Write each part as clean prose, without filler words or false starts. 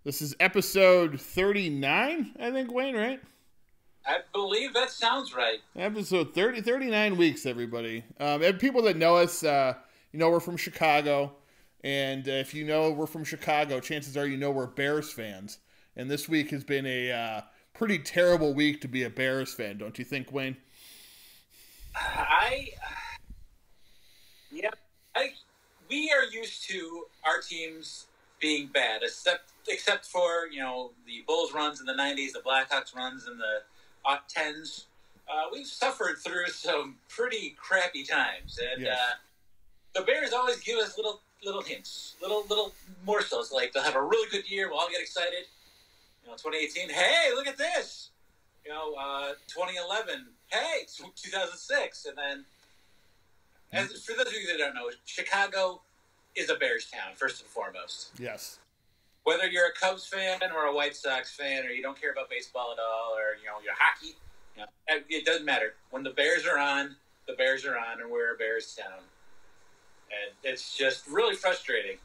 This is episode 39, I think, Wayne, right? I believe that sounds right. Episode 30, 39 weeks, everybody. And people that know us, we're from Chicago. And if you know we're from Chicago, chances are you know we're Bears fans. And this week has been a pretty terrible week to be a Bears fan, don't you think, Wayne? We are used to our teams being bad, except for, the Bulls runs in the 90s, the Blackhawks runs in the 10s. We've suffered through some pretty crappy times, and yes. The Bears always give us little hints, little morsels. Like, they'll have a really good year, we'll all get excited. 2018, hey, look at this. 2011, hey, it's 2006, and then, for those of you that don't know, Chicago is a Bears town, first and foremost. Yes. Whether you're a Cubs fan or a White Sox fan, or you don't care about baseball at all, or your hockey, it doesn't matter. When the Bears are on, and we're a Bears town, and it's just really frustrating.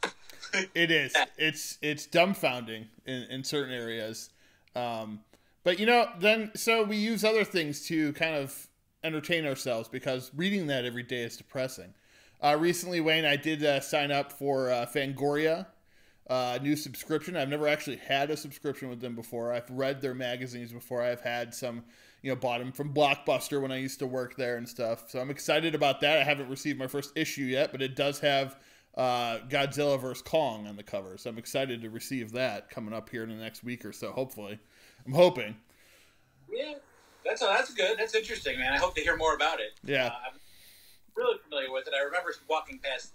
It is. It's dumbfounding in certain areas, but so we use other things to kind of entertain ourselves, because reading that every day is depressing. Recently, Wayne, I did sign up for Fangoria. New subscription. I've never actually had a subscription with them before. I've read their magazines before. I've had some, bought them from Blockbuster when I used to work there and stuff. So I'm excited about that. I haven't received my first issue yet, but it does have Godzilla vs. Kong on the cover. So I'm excited to receive that coming up here in the next week or so, hopefully. I'm hoping. Yeah, that's good. That's interesting, man. I hope to hear more about it. Yeah. I'm really familiar with it. I remember walking past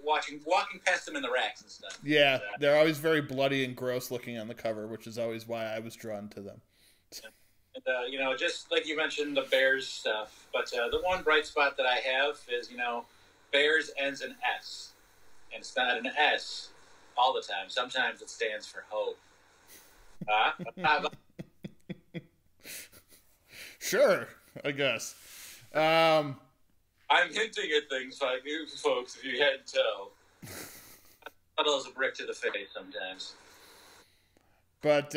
walking past them in the racks and stuff. Yeah, they're always very bloody and gross looking on the cover, which is always why I was drawn to them. And, just like you mentioned, the Bears stuff. But the one bright spot that I have is, Bears ends in S. And it's not an S all the time. Sometimes it stands for hope. Sure, I guess. I'm hinting at things, like you folks, if you hadn't tell. Subtle as a brick to the face sometimes. But,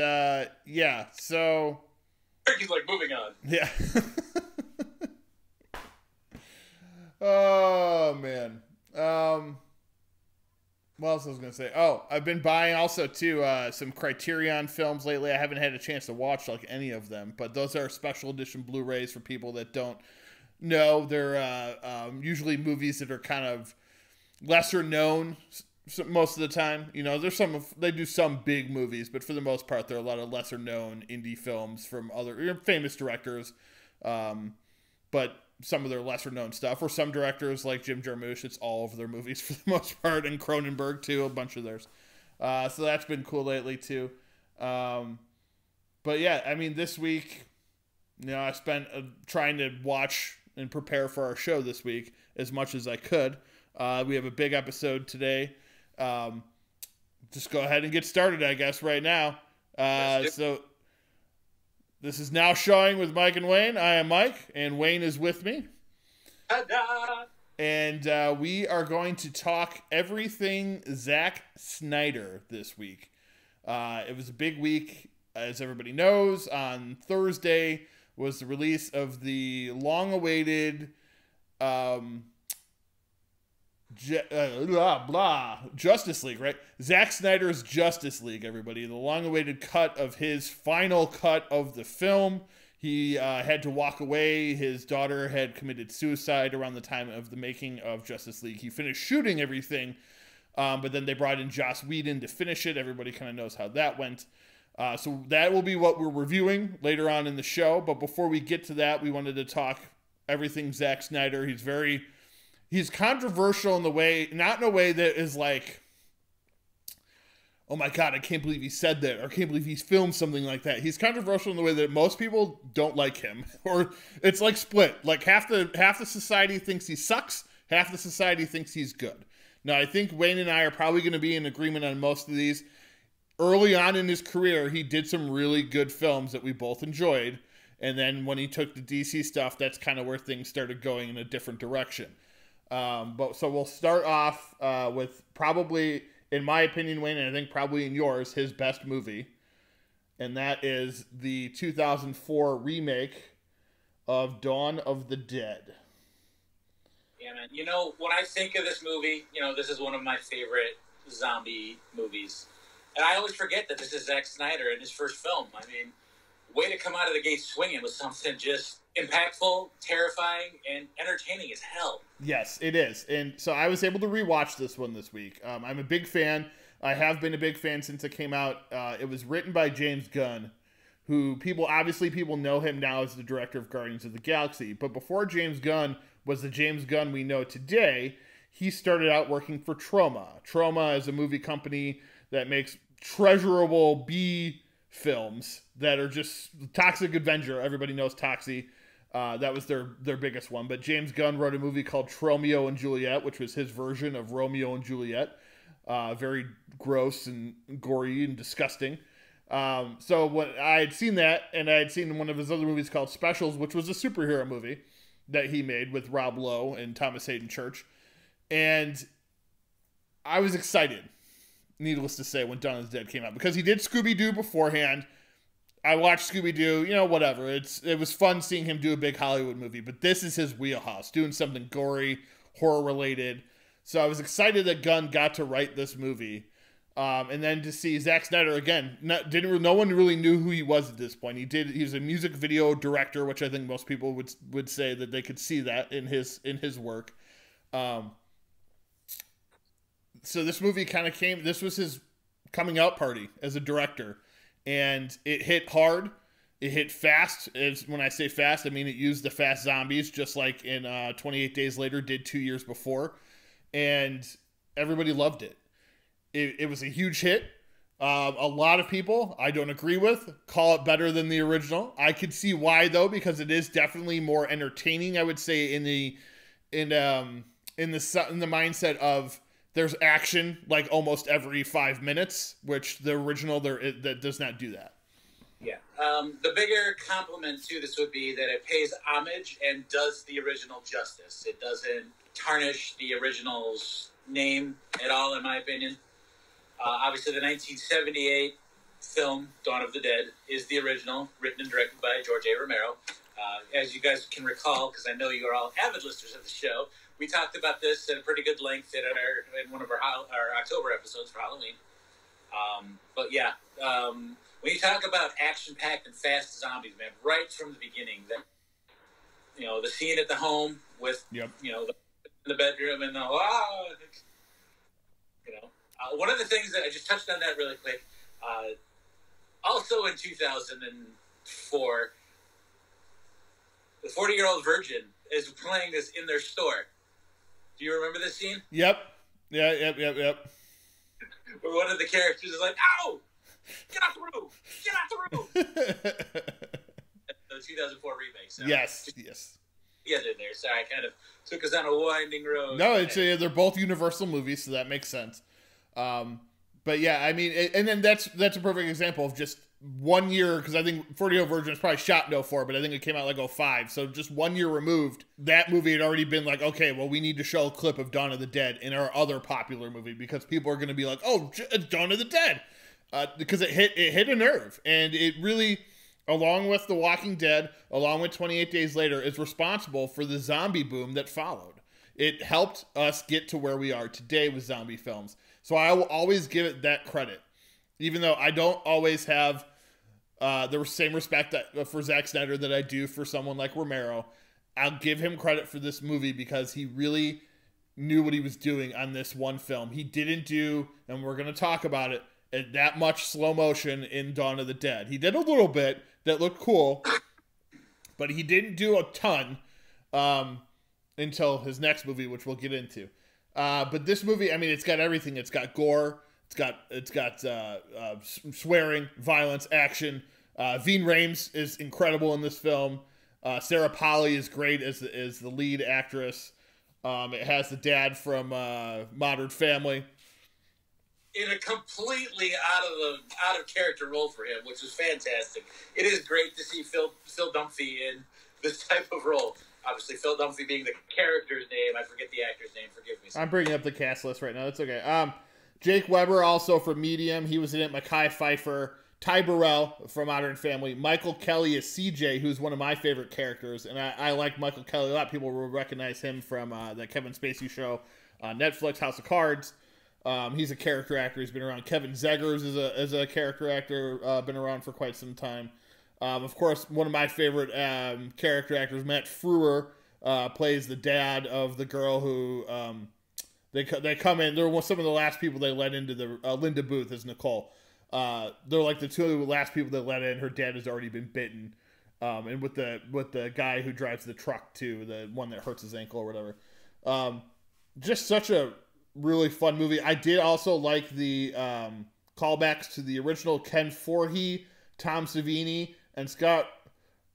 yeah, so... He's like, moving on. Yeah. Oh, man. What else I was going to say? Oh, I've been buying also, too, some Criterion films lately. I haven't had a chance to watch, any of them, but those are special edition Blu-rays for people that don't know. They're usually movies that are kind of lesser known most of the time. They do some big movies, but for the most part, there are a lot of lesser known indie films from other famous directors. But some of their lesser known stuff, or some directors like Jim Jarmusch, it's all of their movies for the most part, and Cronenberg too, a bunch of theirs. So that's been cool lately too. But yeah, this week, I spent trying to watch and prepare for our show this week as much as I could. We have a big episode today. Just go ahead and get started, I guess, right now. So this is Now Showing with Mike and Wayne. I am Mike, and Wayne is with me. Ta-da! And we are going to talk everything Zack Snyder this week. It was a big week, as everybody knows. On Thursday was the release of the long-awaited Justice League, right? Zack Snyder's Justice League, everybody. The long-awaited cut of his final cut of the film. He had to walk away. His daughter had committed suicide around the time of the making of Justice League. He finished shooting everything, but then they brought in Joss Whedon to finish it. Everybody kind of knows how that went. So that will be what we're reviewing later on in the show. But before we get to that, we wanted to talk everything Zack Snyder. He's controversial in the way, not in a way that is like, oh my God, I can't believe he said that, or I can't believe he's filmed something like that. He's controversial in the way that most people don't like him, or it's like split. Like half the society thinks he sucks, half the society thinks he's good. Now, I think Wayne and I are probably going to be in agreement on most of these. Early on in his career, he did some really good films that we both enjoyed. And then when he took the DC stuff, that's kind of where things started going in a different direction. So we'll start off with probably in my opinion, Wayne, and I think probably in yours, his best movie. And that is the 2004 remake of Dawn of the Dead. Yeah, man. You know, when I think of this movie, you know, this is one of my favorite zombie movies. And I always forget that this is Zack Snyder in his first film. I mean, way to come out of the gate swinging with something just impactful, terrifying, and entertaining as hell. Yes, it is. And so I was able to rewatch this one this week. I'm a big fan. I have been a big fan since it came out. It was written by James Gunn, who people know him now as the director of Guardians of the Galaxy. But before James Gunn was the James Gunn we know today, he started out working for Troma. Troma is a movie company that makes treasurable B films that are just Toxic Avenger. Everybody knows Toxie. That was their biggest one. But James Gunn wrote a movie called Tromeo and Juliet, which was his version of Romeo and Juliet. Very gross and gory and disgusting. So when I had seen that, and I had seen one of his other movies called Specials, which was a superhero movie that he made with Rob Lowe and Thomas Hayden Church. And I was excited, needless to say, when Dawn of the Dead came out, because he did Scooby-Doo beforehand. I watched Scooby-Doo, you know, whatever. It was fun seeing him do a big Hollywood movie, but this is his wheelhouse, doing something gory, horror-related. So I was excited that Gunn got to write this movie. And then to see Zack Snyder again, no one really knew who he was at this point. He was a music video director, which I think most people would say that they could see that in his work. So this movie kind of this was his coming out party as a director, and it hit hard. It hit fast. When I say fast, I mean it used the fast zombies, just like in 28 Days Later did 2 years before, and everybody loved it. It was a huge hit. A lot of people I don't agree with call it better than the original. I could see why though, because it is definitely more entertaining. I would say in the mindset of there's action like almost every 5 minutes, which the original that does not do that. Yeah. The bigger compliment to this would be that it pays homage and does the original justice. It doesn't tarnish the original's name at all, in my opinion. Obviously, the 1978 film, Dawn of the Dead, is the original, written and directed by George A. Romero. As you guys can recall, because I know you are all avid listeners of the show, we talked about this at a pretty good length in one of our October episodes for Halloween. But yeah, when you talk about action-packed and fast zombies, man, right from the beginning, the scene at the home with, the bedroom and one of the things that I just touched on that really quick. Also in 2004, the 40-year-old virgin is playing this in their store. Do you remember this scene? Yep. Yep. Where one of the characters is like, "Ow! Get out the room! Get out the room!" The 2004 remake. So yes. Yeah, they're there. Sorry, I kind of took us on a winding road. No, they're both Universal movies, so that makes sense. But yeah, I mean, and then that's a perfect example of just 1 year, because I think 40-Year-Old Virgin was probably shot in 04, but I think it came out like 05. So just 1 year removed, that movie had already been like, okay, well, we need to show a clip of Dawn of the Dead in our other popular movie, because people are going to be like, oh, it's Dawn of the Dead. Because it hit a nerve. And it really, along with The Walking Dead, along with 28 Days Later, is responsible for the zombie boom that followed. It helped us get to where we are today with zombie films. So I will always give it that credit. Even though I don't always have the same respect for Zack Snyder that I do for someone like Romero, I'll give him credit for this movie because he really knew what he was doing on this one film. He didn't do, and we're going to talk about it, that much slow motion in Dawn of the Dead. He did a little bit that looked cool, but he didn't do a ton until his next movie, which we'll get into. But this movie, I mean, it's got everything. It's got gore. It's got swearing, violence, action. Ving Rhames is incredible in this film. Sarah Polley is great as the lead actress. It has the dad from Modern Family in a completely out of character role for him, which is fantastic. It is great to see Phil Dunphy in this type of role. Obviously, Phil Dunphy being the character's name. I forget the actor's name. Forgive me. I'm bringing up the cast list right now. It's okay. Jake Weber, also from Medium. He was in it. Mekhi Phifer. Ty Burrell from Modern Family. Michael Kelly is CJ, who's one of my favorite characters. And I like Michael Kelly a lot. People will recognize him from the Kevin Spacey show on Netflix, House of Cards. He's a character actor. He's been around. Kevin Zegers is a character actor. Been around for quite some time. Of course, one of my favorite character actors, Matt Frewer, plays the dad of the girl who they come in. They're some of the last people they let into the Linda Booth as Nicole. They're like the two last people that let in. Her dad has already been bitten, and with the guy who drives the truck too, the one that hurts his ankle or whatever. Just such a really fun movie. I did also like the callbacks to the original. Ken Foree, Tom Savini, and Scott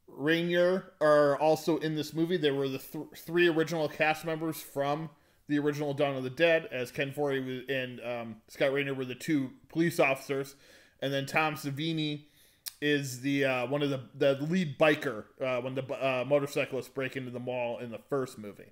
Rainier are also in this movie. They were the three original cast members from the original Dawn of the Dead, as Ken Foree and Scott Rainier were the two police officers, and then Tom Savini is the one of the lead biker when the motorcyclists break into the mall in the first movie.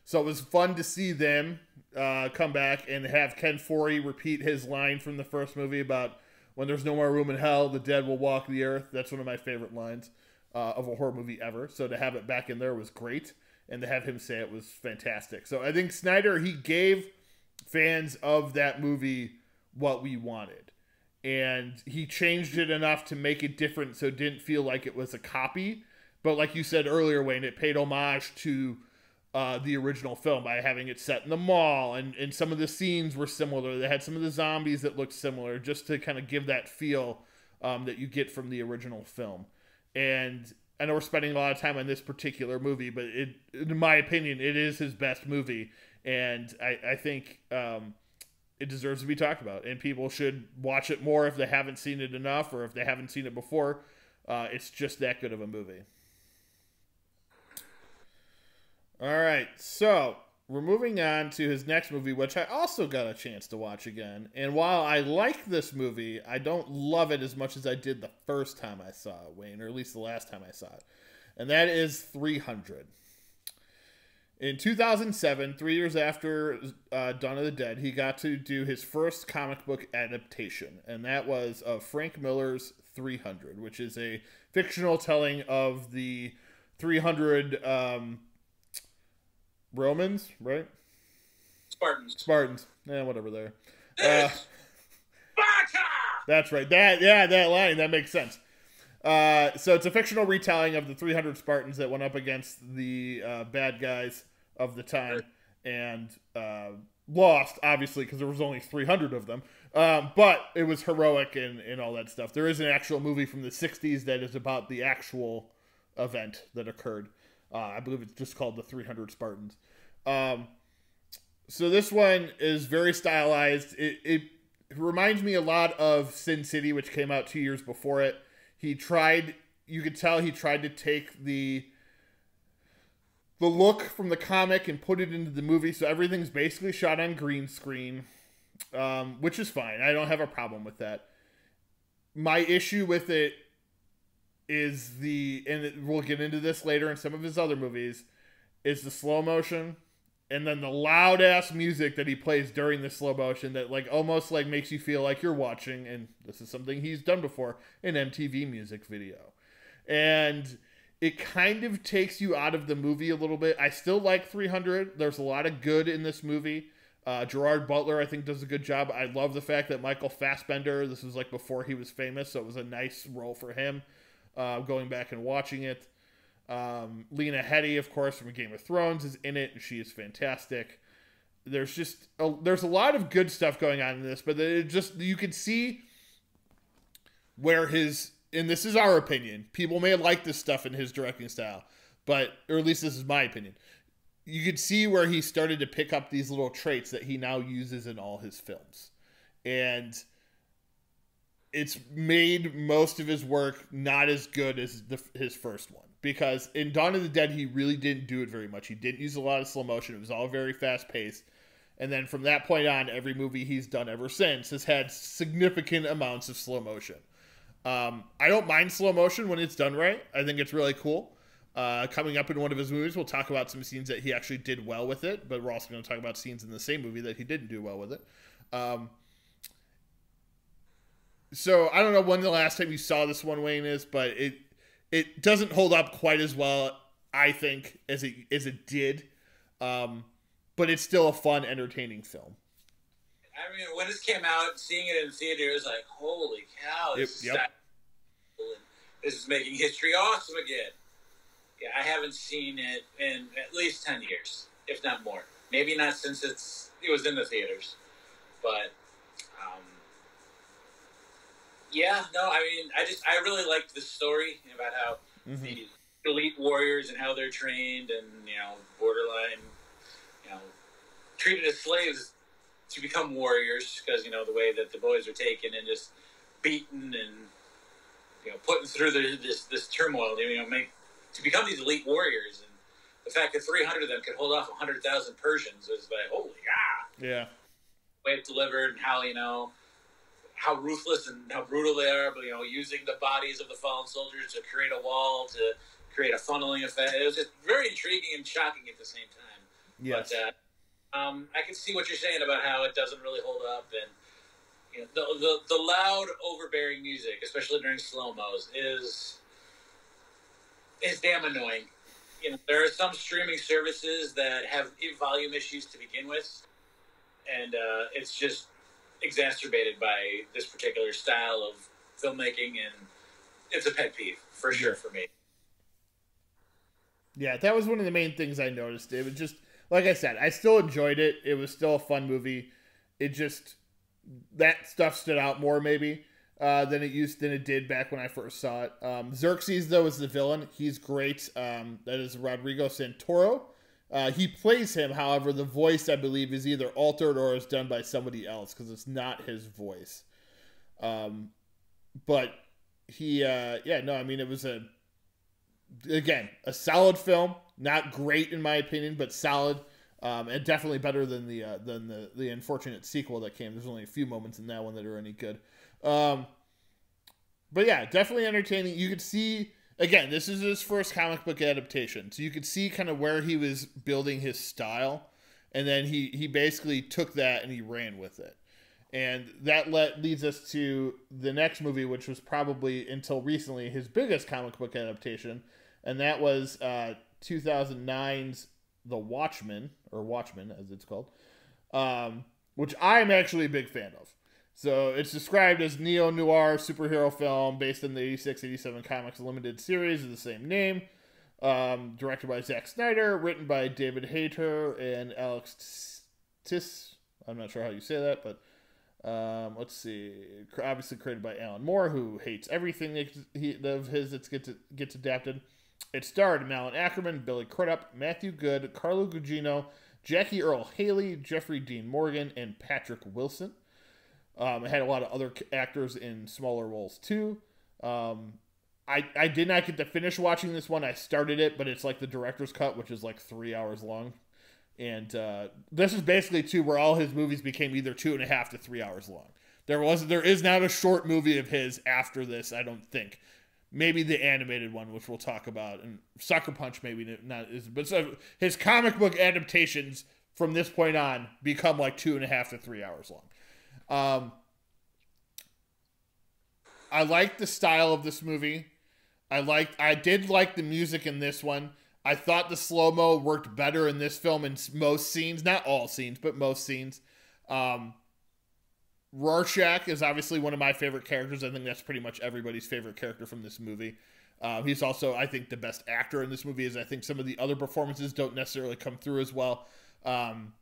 So it was fun to see them come back and have Ken Foree repeat his line from the first movie about when there's no more room in hell, the dead will walk the earth. That's one of my favorite lines of a horror movie ever. So to have it back in there was great. And to have him say it was fantastic. So I think Snyder, he gave fans of that movie what we wanted. And he changed it enough to make it different so it didn't feel like it was a copy. But like you said earlier, Wayne, it paid homage to the original film by having it set in the mall. And some of the scenes were similar. They had some of the zombies that looked similar just to kind of give that feel that you get from the original film. And I know we're spending a lot of time on this particular movie, but in my opinion, it is his best movie, and I think it deserves to be talked about, and people should watch it more if they haven't seen it enough, or if they haven't seen it before. It's just that good of a movie. All right, so we're moving on to his next movie, which I also got a chance to watch again. And while I like this movie, I don't love it as much as I did the first time I saw it, Wayne, or at least the last time I saw it. And that is 300. In 2007, 3 years after Dawn of the Dead, he got to do his first comic book adaptation. And that was of Frank Miller's 300, which is a fictional telling of the 300... Romans, right? Spartans. Whatever they're. That's right. That line, that makes sense. So it's a fictional retelling of the 300 Spartans that went up against the bad guys of the time and lost, obviously, because there was only 300 of them. But it was heroic and all that stuff. There is an actual movie from the 60s that is about the actual event that occurred. I believe it's just called the 300 Spartans. So this one is very stylized. It reminds me a lot of Sin City, which came out 2 years before it. You could tell he tried to take the look from the comic and put it into the movie. So everything's basically shot on green screen, which is fine. I don't have a problem with that. My issue with it is we'll get into this later in some of his other movies, is the slow motion and then the loud ass music that he plays during the slow motion that almost makes you feel like you're watching, and this is something he's done before, an MTV music video. And it kind of takes you out of the movie a little bit. I still like 300. There's a lot of good in this movie. Gerard Butler, I think, does a good job. I love the fact that Michael Fassbender, this was before he was famous, so it was a nice role for him. Going back and watching it. Lena Headey, of course, from Game of Thrones, is in it, and she is fantastic. There's a lot of good stuff going on in this, but you can see where and this is our opinion, people may like this stuff in his directing style, or at least this is my opinion. You could see where he started to pick up these little traits that he now uses in all his films. And it's made most of his work not as good as his first one. Because in Dawn of the Dead, he really didn't do it very much. He didn't use a lot of slow motion. It was all very fast-paced. And then from that point on, every movie he's done ever since has had significant amounts of slow motion. I don't mind slow motion when it's done right. I think it's really cool. Coming up in one of his movies, we'll talk about some scenes that he actually did well with it. But we're also going to talk about scenes in the same movie that he didn't do well with it. So I don't know when the last time you saw this one, Wayne, is, but it doesn't hold up quite as well, I think, as it did. But it's still a fun, entertaining film. I mean, when this came out, seeing it in theater, it was like, holy cow, this is making history awesome again. Yeah, I haven't seen it in at least 10 years, if not more. Maybe not since it was in the theaters. But, yeah, no, I mean, I really liked the story about how the elite warriors and how they're trained and, borderline, treated as slaves to become warriors because, the way that the boys are taken and just beaten and, putting through this turmoil, to become these elite warriors. And the fact that 300 of them could hold off 100,000 Persians was like, holy God. Yeah. Way it delivered and how, how ruthless and how brutal they are, but, using the bodies of the fallen soldiers to create a wall, to create a funneling effect. It was just very intriguing and shocking at the same time. Yes. But, I can see what you're saying about how it doesn't really hold up, and the loud, overbearing music, especially during slow-mos, is damn annoying. There are some streaming services that have volume issues to begin with, and it's just exacerbated by this particular style of filmmaking, and it's a pet peeve for sure for me. Yeah, that was one of the main things I noticed. It was just, like I said, I still enjoyed it. It was still a fun movie. It just, that stuff stood out more maybe than it did back when I first saw it. Xerxes, though, is the villain. He's great. That is Rodrigo Santoro. He plays him. However, the voice, I believe, is either altered or is done by somebody else because it's not his voice. But he, it was a solid film. Not great in my opinion, but solid. And definitely better than the unfortunate sequel that came. There's only a few moments in that one that are any good. But yeah, definitely entertaining. You could see, again, this is his first comic book adaptation, so you could see kind of where he was building his style, and then he basically took that and he ran with it. And that leads us to the next movie, which was probably, until recently, his biggest comic book adaptation, and that was 2009's The Watchmen, or Watchmen as it's called, which I'm actually a big fan of. So it's described as neo-noir superhero film based on the 86-87 comics limited series of the same name, directed by Zack Snyder, written by David Hayter and Alex Tiss. I'm not sure how you say that, but let's see. Obviously created by Alan Moore, who hates everything of his that gets adapted. It starred Malin Ackerman, Billy Crudup, Matthew Goode, Carlo Gugino, Jackie Earle Haley, Jeffrey Dean Morgan, and Patrick Wilson. It had a lot of other actors in smaller roles too. I did not get to finish watching this one. I started it, but it's like the director's cut, which is like 3 hours long. And this is basically too where all his movies became either 2.5 to 3 hours long. There is not a short movie of his after this, I don't think. Maybe the animated one, which we'll talk about, and Sucker Punch maybe not is, but so his comic book adaptations from this point on become like 2.5 to 3 hours long. I like the style of this movie. I did like the music in this one. I thought the slow-mo worked better in this film in most scenes, not all scenes, but most scenes. Rorschach is obviously one of my favorite characters. I think that's pretty much everybody's favorite character from this movie. He's also, I think, the best actor in this movie. I think some of the other performances don't necessarily come through as well. I'm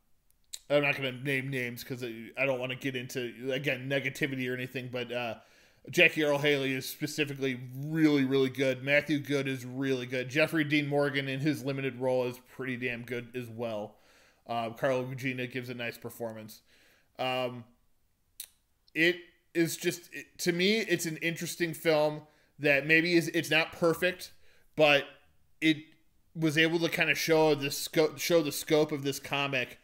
not going to name names because I don't want to get into, again, negativity or anything, but Jackie Earle Haley is specifically really, really good. Matthew Goode is really good. Jeffrey Dean Morgan in his limited role is pretty damn good as well. Carlo Gugino gives a nice performance. It is just, to me, it's an interesting film that maybe it's not perfect, but it was able to kind of show the scope of this comic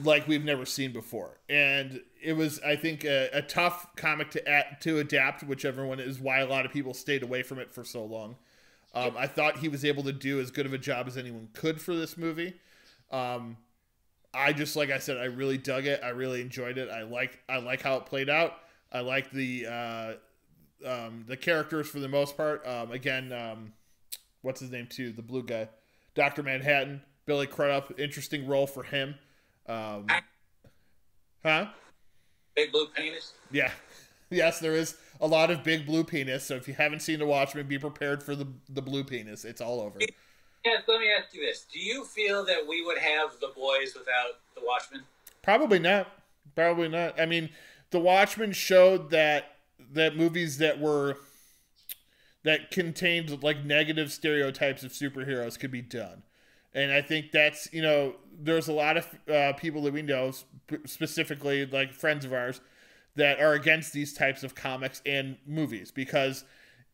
like we've never seen before. And it was, I think, a tough comic to adapt, whichever one is why a lot of people stayed away from it for so long. I thought he was able to do as good of a job as anyone could for this movie. I just, like I said, I really dug it. I really enjoyed it. I like how it played out. I like the characters for the most part. What's his name too? The blue guy, Dr. Manhattan, Billy Crudup. Interesting role for him. Huh? Big blue penis. Yeah. Yes, there is a lot of big blue penis. So if you haven't seen The Watchmen, be prepared for the blue penis. It's all over. Yes, let me ask you this: do you feel that we would have The Boys without The Watchmen? Probably not. Probably not. I mean, The Watchmen showed that movies that contained like negative stereotypes of superheroes could be done. And I think that's, there's a lot of people that we know, specifically like friends of ours, that are against these types of comics and movies because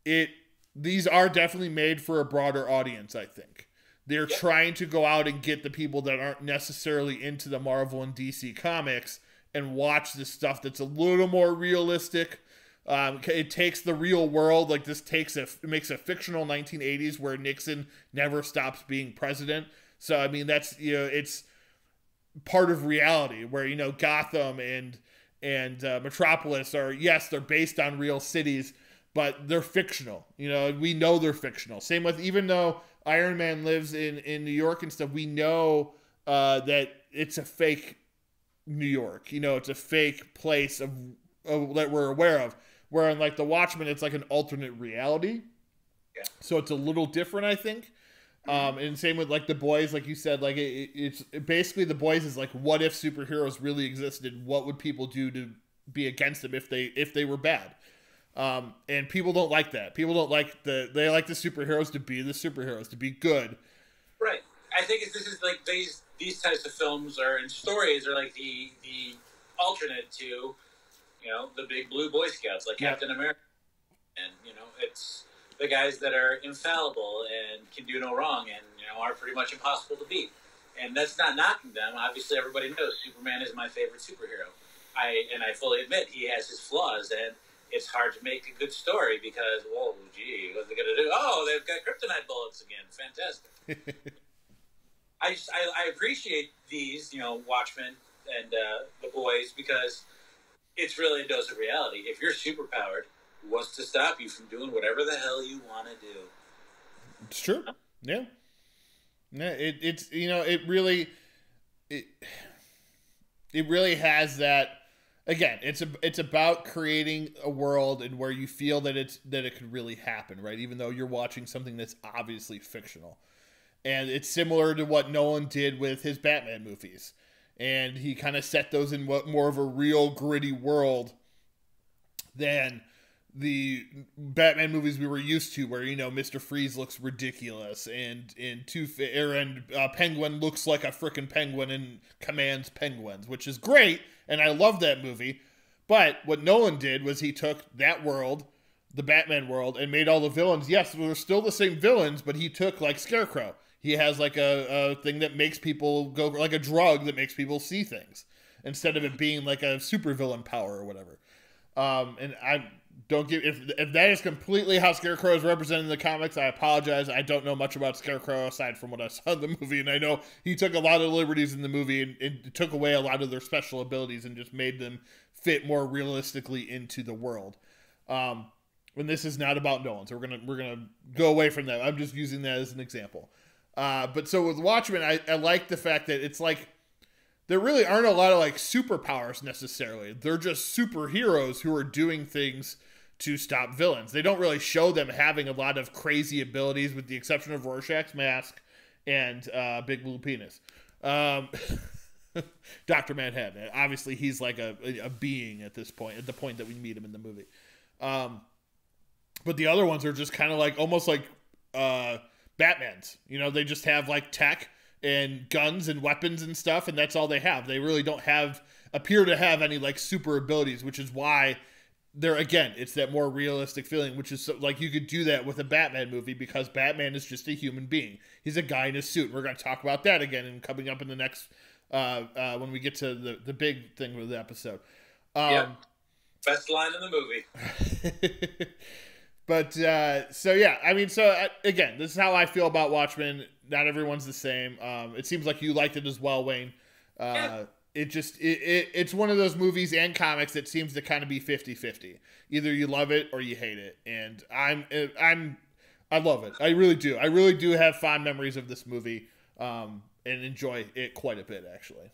these are definitely made for a broader audience, I think. They're trying to go out and get the people that aren't necessarily into the Marvel and DC comics and watch this stuff that's a little more realistic. It takes the real world, like this makes a fictional 1980s where Nixon never stops being president. So, I mean, that's, it's part of reality where, Gotham and Metropolis are, yes, they're based on real cities, but they're fictional. We know they're fictional. Same with, even though Iron Man lives in New York and stuff, we know that it's a fake New York. It's a fake place that we're aware of. Where in like The Watchmen, it's like an alternate reality. Yeah. So it's a little different, I think. And same with like The Boys, like you said, like it's basically The Boys is like, what if superheroes really existed? What would people do to be against them if they were bad? And people don't like that. People don't like they like the superheroes to be the superheroes, to be good. Right. I think this is like these types of films and stories are like the alternate to, the big blue Boy Scouts like Captain America. And, it's the guys that are infallible and can do no wrong and, are pretty much impossible to beat. And that's not knocking them. Obviously, everybody knows Superman is my favorite superhero. I fully admit he has his flaws, and it's hard to make a good story because, whoa, gee, what's they going to do? Oh, they've got kryptonite bullets again. Fantastic. I appreciate these, Watchmen and The Boys because it's really a dose of reality. If you're superpowered, what's to stop you from doing whatever the hell you want to do? It's true. Yeah. Yeah. It really has that. Again, it's about creating a world and where you feel that it could really happen, right? Even though you're watching something that's obviously fictional, and it's similar to what Nolan did with his Batman movies. And he kind of set those in more of a real gritty world than the Batman movies we were used to, where Mr. Freeze looks ridiculous and Penguin looks like a freaking penguin and commands penguins, which is great, and I love that movie. But what Nolan did was he took that world, the Batman world, and made all the villains. Yes, they're still the same villains, but he took like Scarecrow. He has like a thing that makes people go, like a drug that makes people see things, instead of it being like a supervillain power or whatever. And I don't give, if that is completely how Scarecrow is represented in the comics, I apologize. I don't know much about Scarecrow aside from what I saw in the movie, and I know he took a lot of liberties in the movie and took away a lot of their special abilities and just made them fit more realistically into the world. And this is not about Nolan, so we're gonna go away from that. I'm just using that as an example. But so with Watchmen, I like the fact that it's like there really aren't a lot of like superpowers necessarily. They're just superheroes who are doing things to stop villains. They don't really show them having a lot of crazy abilities, with the exception of Rorschach's mask and Big Blue Penis. Dr. Manhattan. Obviously, he's like a being at this point, at the point that we meet him in the movie. But the other ones are just kind of like almost like Batman's. They just have like tech and guns and weapons and stuff, and that's all they have. They really don't appear to have any like super abilities, which is why it's that more realistic feeling, which is like you could do that with a Batman movie because Batman is just a human being. He's a guy in a suit. We're going to talk about that again and coming up in the next when we get to the big thing with the episode. Best line in the movie. But again, this is how I feel about Watchmen. Not everyone's the same. It seems like you liked it as well, Wayne. it's one of those movies and comics that seems to kind of be 50-50. Either you love it or you hate it. And I love it. I really do. I really do have fond memories of this movie, and enjoy it quite a bit, actually.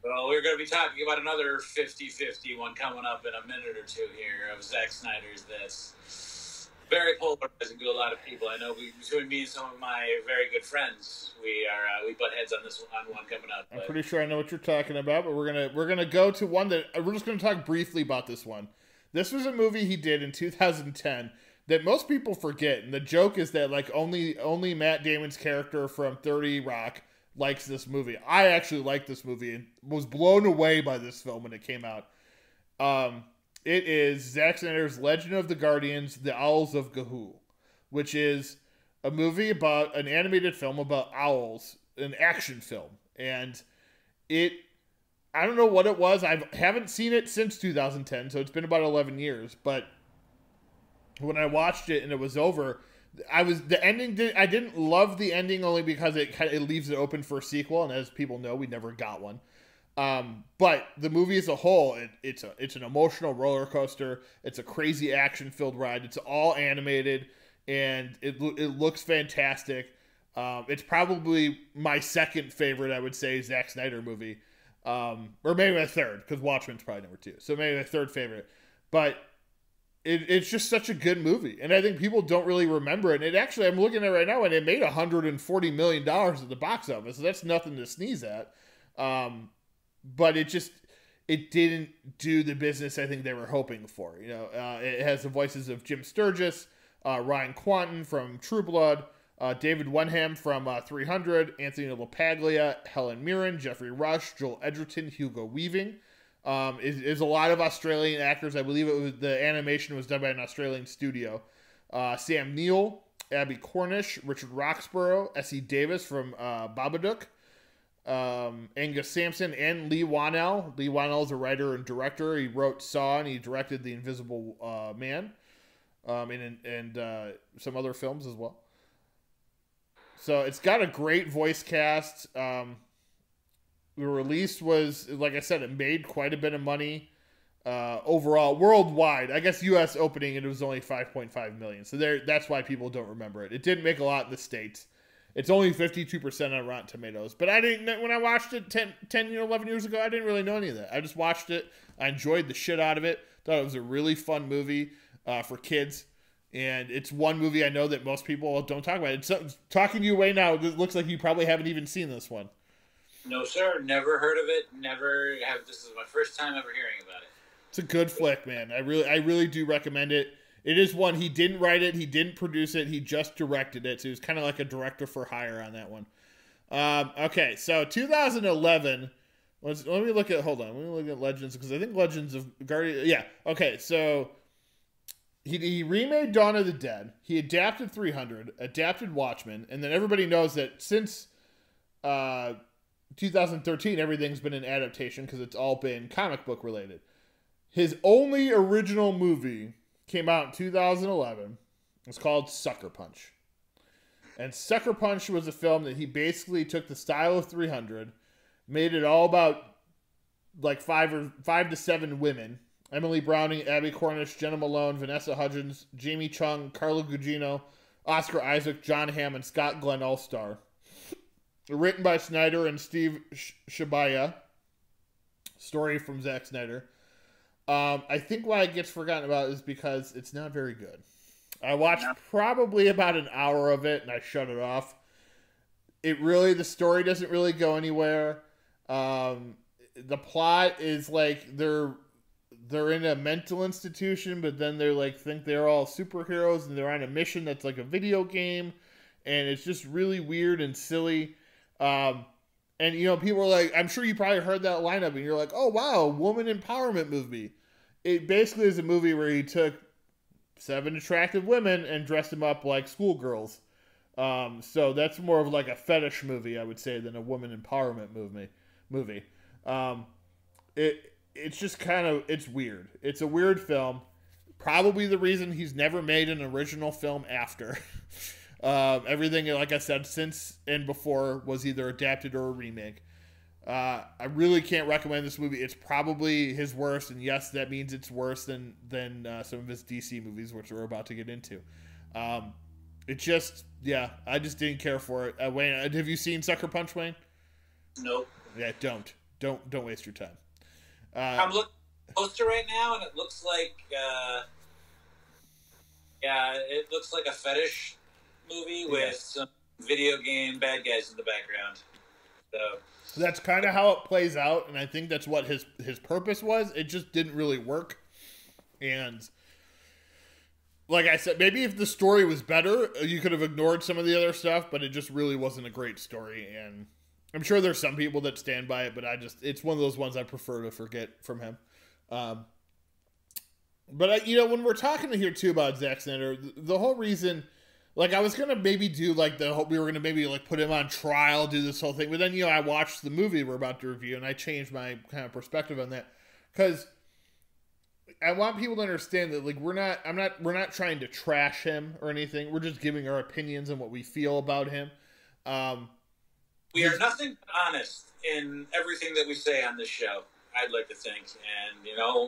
Well, we're going to be talking about another 50-50 one coming up in a minute or two here of Zack Snyder's This. Very polarizing to a lot of people. I know between me and some of my very good friends, we butt heads on this one coming up. I'm pretty sure I know what you're talking about, but we're gonna go to one that we're just gonna talk briefly about this one. This was a movie he did in 2010 that most people forget, and the joke is that like only Matt Damon's character from 30 Rock likes this movie. I actually like this movie and was blown away by this film when it came out. It is Zack Snyder's Legend of the Guardians, The Owls of Ga'Hoole, which is a movie about an animated film about owls, an action film. And I don't know what it was. I haven't seen it since 2010, so it's been about 11 years. But when I watched it and it was over, I didn't love the ending only because it leaves it open for a sequel, and as people know, we never got one. But the movie as a whole, it's an emotional roller coaster. It's a crazy action-filled ride. It's all animated, and it looks fantastic. It's probably my second favorite, I would say, Zack Snyder movie, or maybe my third, because Watchmen's probably number 2. So maybe my third favorite, but. It's just such a good movie, and I think people don't really remember it. And I'm looking at it right now, and it made $140 million at the box office, so that's nothing to sneeze at. But it didn't do the business I think they were hoping for. It has the voices of Jim Sturgis, Ryan Quanten from True Blood, David Wenham from 300, Anthony LaPaglia, Helen Mirren, Jeffrey Rush, Joel Edgerton, Hugo Weaving. Is a lot of Australian actors. I believe the animation was done by an Australian studio. Sam Neill, Abby Cornish, Richard Roxburgh, S.E. Davis from Babadook, Angus Sampson, and Lee Whannell. Lee Whannell is a writer and director. He wrote Saw, and he directed The Invisible Man, and some other films as well. So it's got a great voice cast. The release was, like I said, it made quite a bit of money overall, worldwide. I guess U.S. opening, it was only 5.5 million. So that's why people don't remember it. It didn't make a lot in the States. It's only 52% on Rotten Tomatoes. But when I watched it 11 years ago, I didn't really know any of that. I just watched it. I enjoyed the shit out of it. Thought it was a really fun movie for kids. And it's one movie I know that most people don't talk about. It's talking to you right now, it looks like you probably haven't even seen this one. No, sir. Never heard of it. Never have. This is my first time ever hearing about it. It's a good flick, man. I really do recommend it. It is one. He didn't write it. He didn't produce it. He just directed it. So he was kind of like a director for hire on that one. Okay, so 2011. Let me look at. Hold on. Let me look at Legends, because I think Legends of Guardian. Yeah. Okay, so he remade Dawn of the Dead. He adapted 300. Adapted Watchmen, and then everybody knows that since 2013, everything's been an adaptation because it's all been comic book related. His only original movie came out in 2011. It's called Sucker Punch. And Sucker Punch was a film that he basically took the style of 300, made it all about like 5 to 7 women. Emily Browning, Abby Cornish, Jenna Malone, Vanessa Hudgens, Jamie Chung, Carla Gugino, Oscar Isaac, John Hamm, and Scott Glenn all-star. Written by Snyder and Steve Shabaya. Story from Zack Snyder. I think why it gets forgotten about is because it's not very good. I watched probably about an hour of it and I shut it off. The story doesn't really go anywhere. The plot is like they're in a mental institution, but then they're like think they're all superheroes and they're on a mission that's like a video game, and it's just really weird and silly. And people are like, I'm sure you probably heard that lineup and you're like, oh wow, woman empowerment movie. It basically is a movie where he took 7 attractive women and dressed them up like schoolgirls. So that's more of like a fetish movie, I would say, than a woman empowerment movie. It's just it's weird. It's a weird film. Probably the reason he's never made an original film after. Everything, like I said, since and before was either adapted or a remake. I really can't recommend this movie. It's probably his worst, and yes, that means it's worse than some of his DC movies, which we're about to get into. It just, yeah, I just didn't care for it. Wayne, have you seen Sucker Punch, Wayne? Nope. Yeah, don't waste your time. I'm looking at the poster right now, and it looks like, it looks like a fetish movie with some video game bad guys in the background. So that's kind of how it plays out, and I think that's what his purpose was. It just didn't really work, and like I said, maybe if the story was better, you could have ignored some of the other stuff, but it just really wasn't a great story. And I'm sure there's some people that stand by it, but it's one of those ones I prefer to forget from him. But when we're talking here too about Zack Snyder, the whole reason, like I was going to maybe do like we were going to maybe like put him on trial, do this whole thing. But then, I watched the movie we're about to review and I changed my kind of perspective on that, because I want people to understand that, like, we're not trying to trash him or anything. We're just giving our opinions on what we feel about him. We are nothing but honest in everything that we say on this show, I'd like to think. And,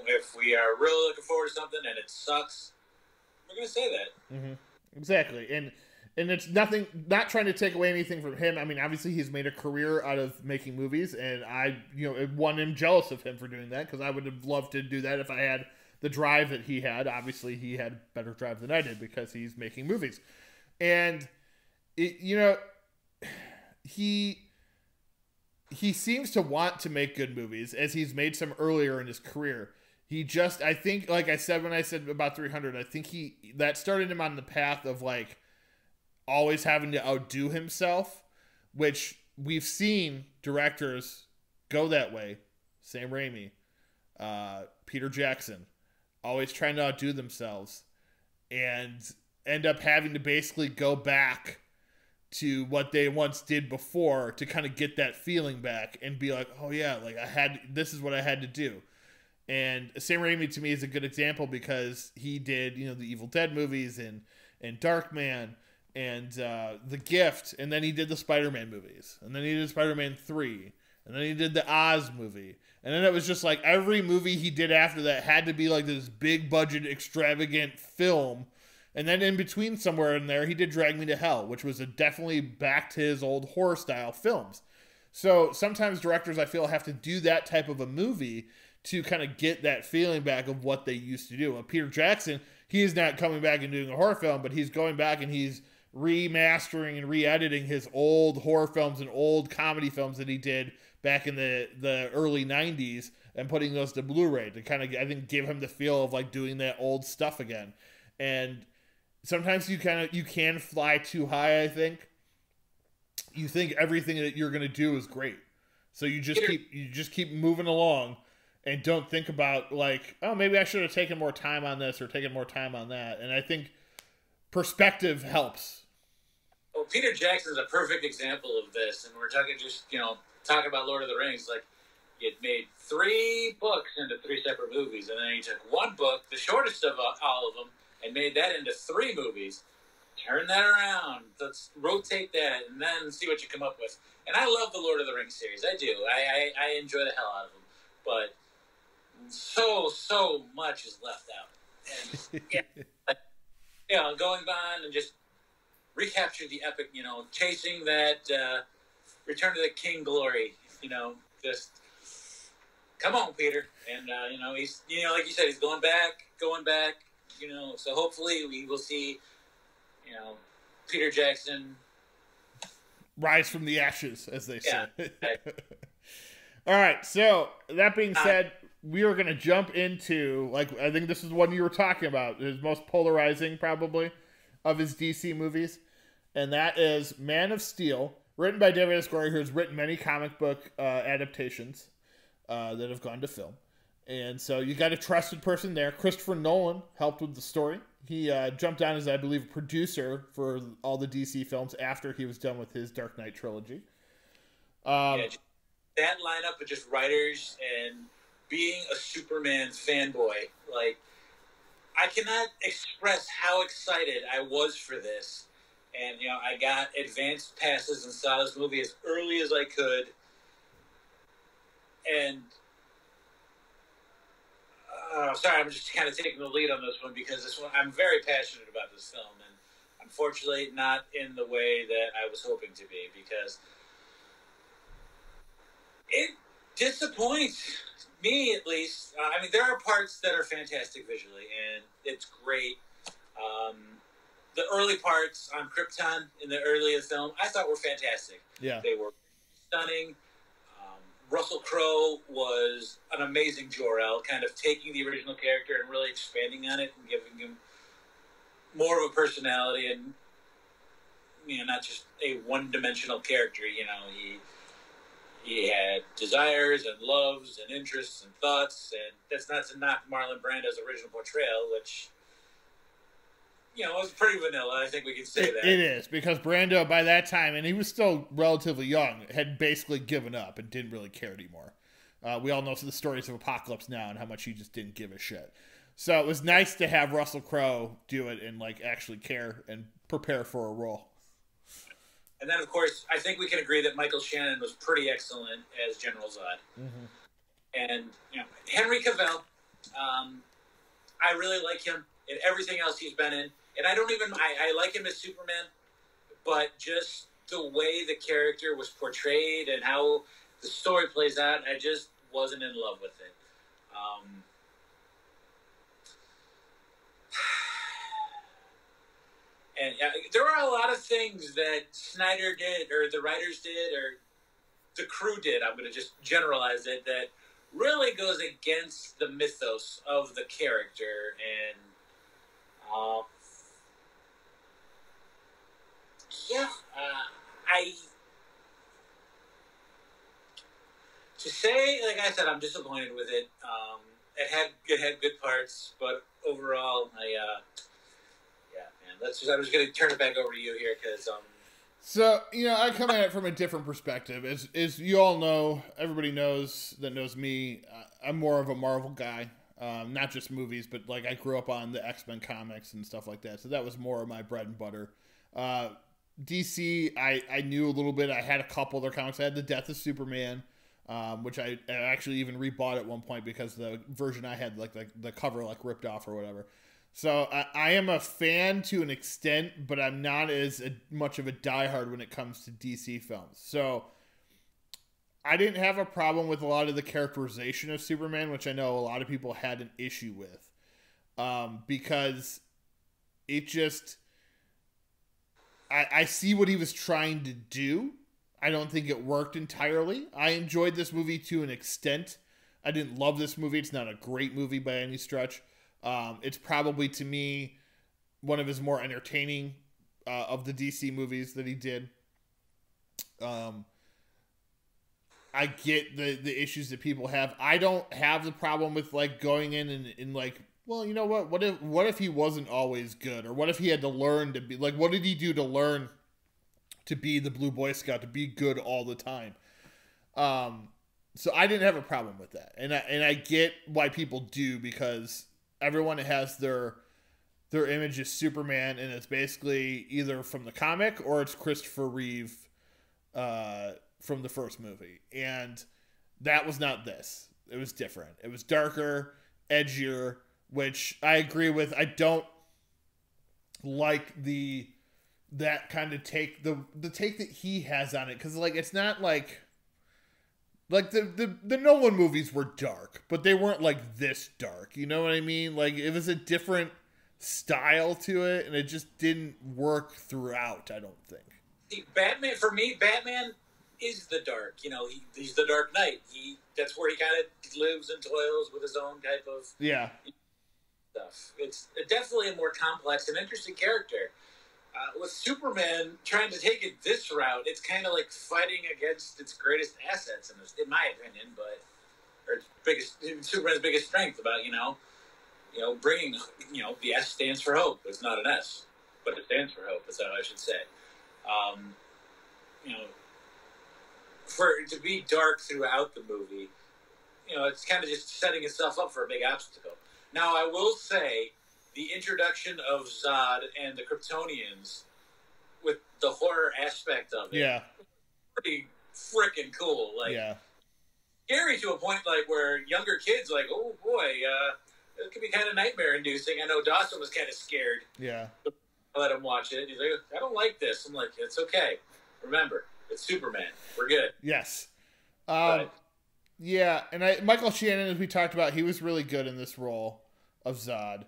if we are really looking forward to something and it sucks, we're going to say that. Mm-hmm. Exactly. And it's not trying to take away anything from him. I mean, obviously he's made a career out of making movies, and I am jealous of him for doing that, because I would have loved to do that if I had the drive that he had. Obviously, he had better drive than I did because he's making movies. And, he seems to want to make good movies, as he's made some earlier in his career. I think, like I said when I said about 300, I think that started him on the path of, like, always having to outdo himself, which we've seen directors go that way. Sam Raimi, Peter Jackson, always trying to outdo themselves and end up having to basically go back to what they once did before to kind of get that feeling back and be like, oh yeah, like this is what I had to do. And Sam Raimi to me is a good example, because he did, the Evil Dead movies and Darkman and The Gift, and then he did the Spider-Man movies, and then he did Spider-Man 3, and then he did the Oz movie. And then it was just like every movie he did after that had to be like this big budget, extravagant film. And then in between, somewhere in there, he did Drag Me to Hell, which was definitely back to his old horror style films. So sometimes directors, I feel, have to do that type of a movie to kind of get that feeling back of what they used to do. And Peter Jackson, he is not coming back and doing a horror film, but he's going back and he's remastering and re-editing his old horror films and old comedy films that he did back in the early 90s and putting those to Blu-ray to kind of, I think, give him the feel of like doing that old stuff again. And sometimes you can fly too high, I think. You think everything that you're going to do is great. So you just keep moving along and don't think about, like, oh, maybe I should have taken more time on this or taken more time on that. And I think perspective helps. Well, Peter Jackson is a perfect example of this. And we're talking talking about Lord of the Rings. Like, he had made 3 books into 3 separate movies. And then he took one book, the shortest of all of them, and made that into 3 movies. Turn that around. Let's rotate that and then see what you come up with. And I love the Lord of the Rings series. I do. I enjoy the hell out of them. But so much is left out. And going on and just recapture the epic, chasing that Return to the King glory. Just come on, Peter. And he's like you said, he's going back. So hopefully we will see Peter Jackson rise from the ashes, as they say. All right, so that being said, we are going to jump into, like, I think this is one you were talking about, his most polarizing, probably, of his DC movies, and that is Man of Steel, written by David S. Goyer, who has written many comic book adaptations that have gone to film. And so you got a trusted person there. Christopher Nolan helped with the story. He jumped on as, I believe, producer for all the DC films after he was done with his Dark Knight trilogy. That lineup of just writers and being a Superman fanboy, like, I cannot express how excited I was for this. And, I got advanced passes and saw this movie as early as I could. And sorry, I'm just kind of taking the lead on this one because this one I'm very passionate about this film, and unfortunately, not in the way that I was hoping to be, because it disappoints me, at least. I mean, there are parts that are fantastic visually, and it's great. The early parts on Krypton in the earliest film, I thought were fantastic. Yeah, they were stunning. Russell Crowe was an amazing Jor-El, kind of taking the original character and really expanding on it and giving him more of a personality, and not just a one-dimensional character. He had desires and loves and interests and thoughts, and that's not to knock Marlon Brando's original portrayal, which was pretty vanilla. I think we can say that. It is, because Brando, by that time, and he was still relatively young, had basically given up and didn't really care anymore. We all know the stories of Apocalypse Now and how much he just didn't give a shit. So it was nice to have Russell Crowe do it and actually care and prepare for a role. And then, of course, I think we can agree that Michael Shannon was pretty excellent as General Zod. Mm-hmm. And Henry Cavill, I really like him in everything else he's been in. And I like him as Superman, but just the way the character was portrayed and how the story plays out, I just wasn't in love with it. And there are a lot of things that Snyder did, or the writers did, or the crew did, I'm going to just generalize it, that really goes against the mythos of the character. And to say, like I said, I'm disappointed with it. It had good parts, but overall, man. I'm just going to turn it back over to you here, because So, I come at it from a different perspective. As you all know, everybody knows that knows me, I'm more of a Marvel guy. Not just movies, but I grew up on the X-Men comics and stuff like that. So that was more of my bread and butter. DC, I knew a little bit. I had a couple of their comics. I had The Death of Superman, which I actually even rebought at one point because the version I had, the cover ripped off or whatever. So I am a fan to an extent, but I'm not as much of a diehard when it comes to DC films. So I didn't have a problem with a lot of the characterization of Superman, which I know a lot of people had an issue with, because it just... I see what he was trying to do. I don't think it worked entirely. I enjoyed this movie to an extent. I didn't love this movie. It's not a great movie by any stretch. It's probably, to me, one of his more entertaining of the DC movies that he did. I get the issues that people have. I don't have the problem with going in and well, you know what? What if he wasn't always good, or what if he had to learn to be what did he do to learn to be the Blue Boy Scout, to be good all the time? So I didn't have a problem with that, and I get why people do, because everyone has their image as Superman, and it's basically either from the comic or it's Christopher Reeve from the first movie. And that was not this. It was different. It was darker, edgier, which I agree with. I don't like that kind of take, the take that he has on it, because it's not the Nolan movies were dark, but they weren't this dark. You know what I mean? It was a different style to it, and it just didn't work throughout, I don't think. See, Batman, for me, Batman is the dark. He's the Dark Knight. That's where he kind of lives and toils with his own type of stuff. It's definitely a more complex and interesting character. With Superman trying to take it this route, it's kind of like fighting against its greatest assets, in my opinion, or Superman's biggest strength about, bringing, the S stands for hope. It's not an S, but it stands for hope, is how I should say. For it to be dark throughout the movie, it's kind of just setting itself up for a big obstacle. Now, I will say, the introduction of Zod and the Kryptonians with the horror aspect of it, pretty freaking cool. scary to a point like where younger kids like, oh boy, it could be kind of nightmare inducing. I know Dawson was kind of scared. Yeah. I let him watch it. He's like, I don't like this. I'm like, it's okay. Remember, it's Superman. We're good. Yes. But, yeah, and Michael Shannon, as we talked about, he was really good in this role of Zod.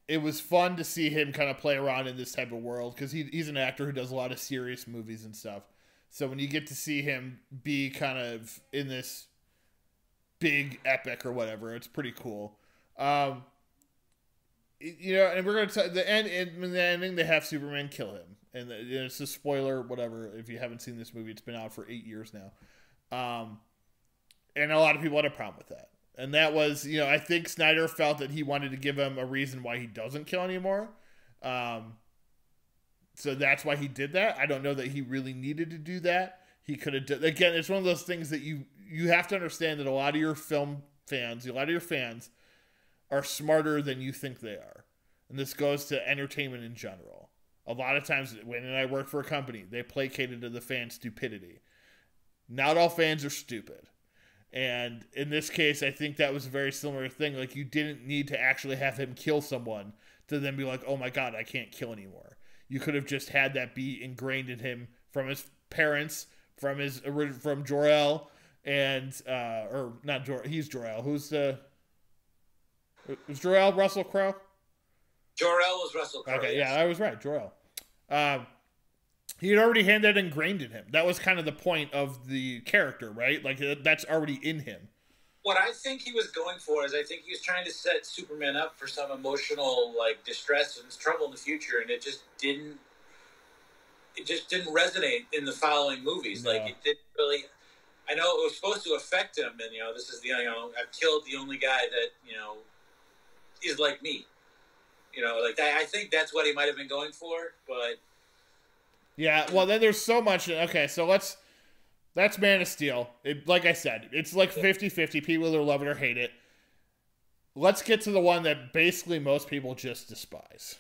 It was fun to see him kind of play around in this type of world because he's an actor who does a lot of serious movies and stuff. So when you get to see him be kind of in this big epic or whatever, it's pretty cool. And we're going to the end. In the ending, they have Superman kill him, and it's a spoiler, whatever. If you haven't seen this movie, it's been out for 8 years now, and a lot of people had a problem with that. And that was, I think Snyder felt that he wanted to give him a reason why he doesn't kill anymore. So that's why he did that. I don't know that he really needed to do that. He could have done, again, it's one of those things that you have to understand that a lot of your film fans, a lot of your fans are smarter than you think they are. And this goes to entertainment in general. A lot of times when I worked for a company, they placated to the fan stupidity. Not all fans are stupid. And in this case, I think that was a very similar thing. Like, you didn't need to actually have him kill someone to then be like, oh my God, I can't kill anymore. You could have just had that be ingrained in him from his parents, from Jor-El, and, or not Jor, he's Jor-El. Was Jor-El Russell Crowe? Jor-El was Russell Crowe. Okay, yes. yeah, I was right, Jor-El. He had already had that ingrained in him. That was kind of the point of the character, right? Like, that's already in him. What I think he was going for is I think he was trying to set Superman up for some emotional, like, distress and trouble in the future, and it just didn't resonate in the following movies. No. Like, it didn't really. I know it was supposed to affect him, and this is I've killed the only guy that is like me. Like I think that's what he might have been going for, but. Yeah, well, then there's so much. Okay, so that's Man of Steel. Like I said, it's like 50-50. People either love it or hate it. Let's get to the one that basically most people just despise.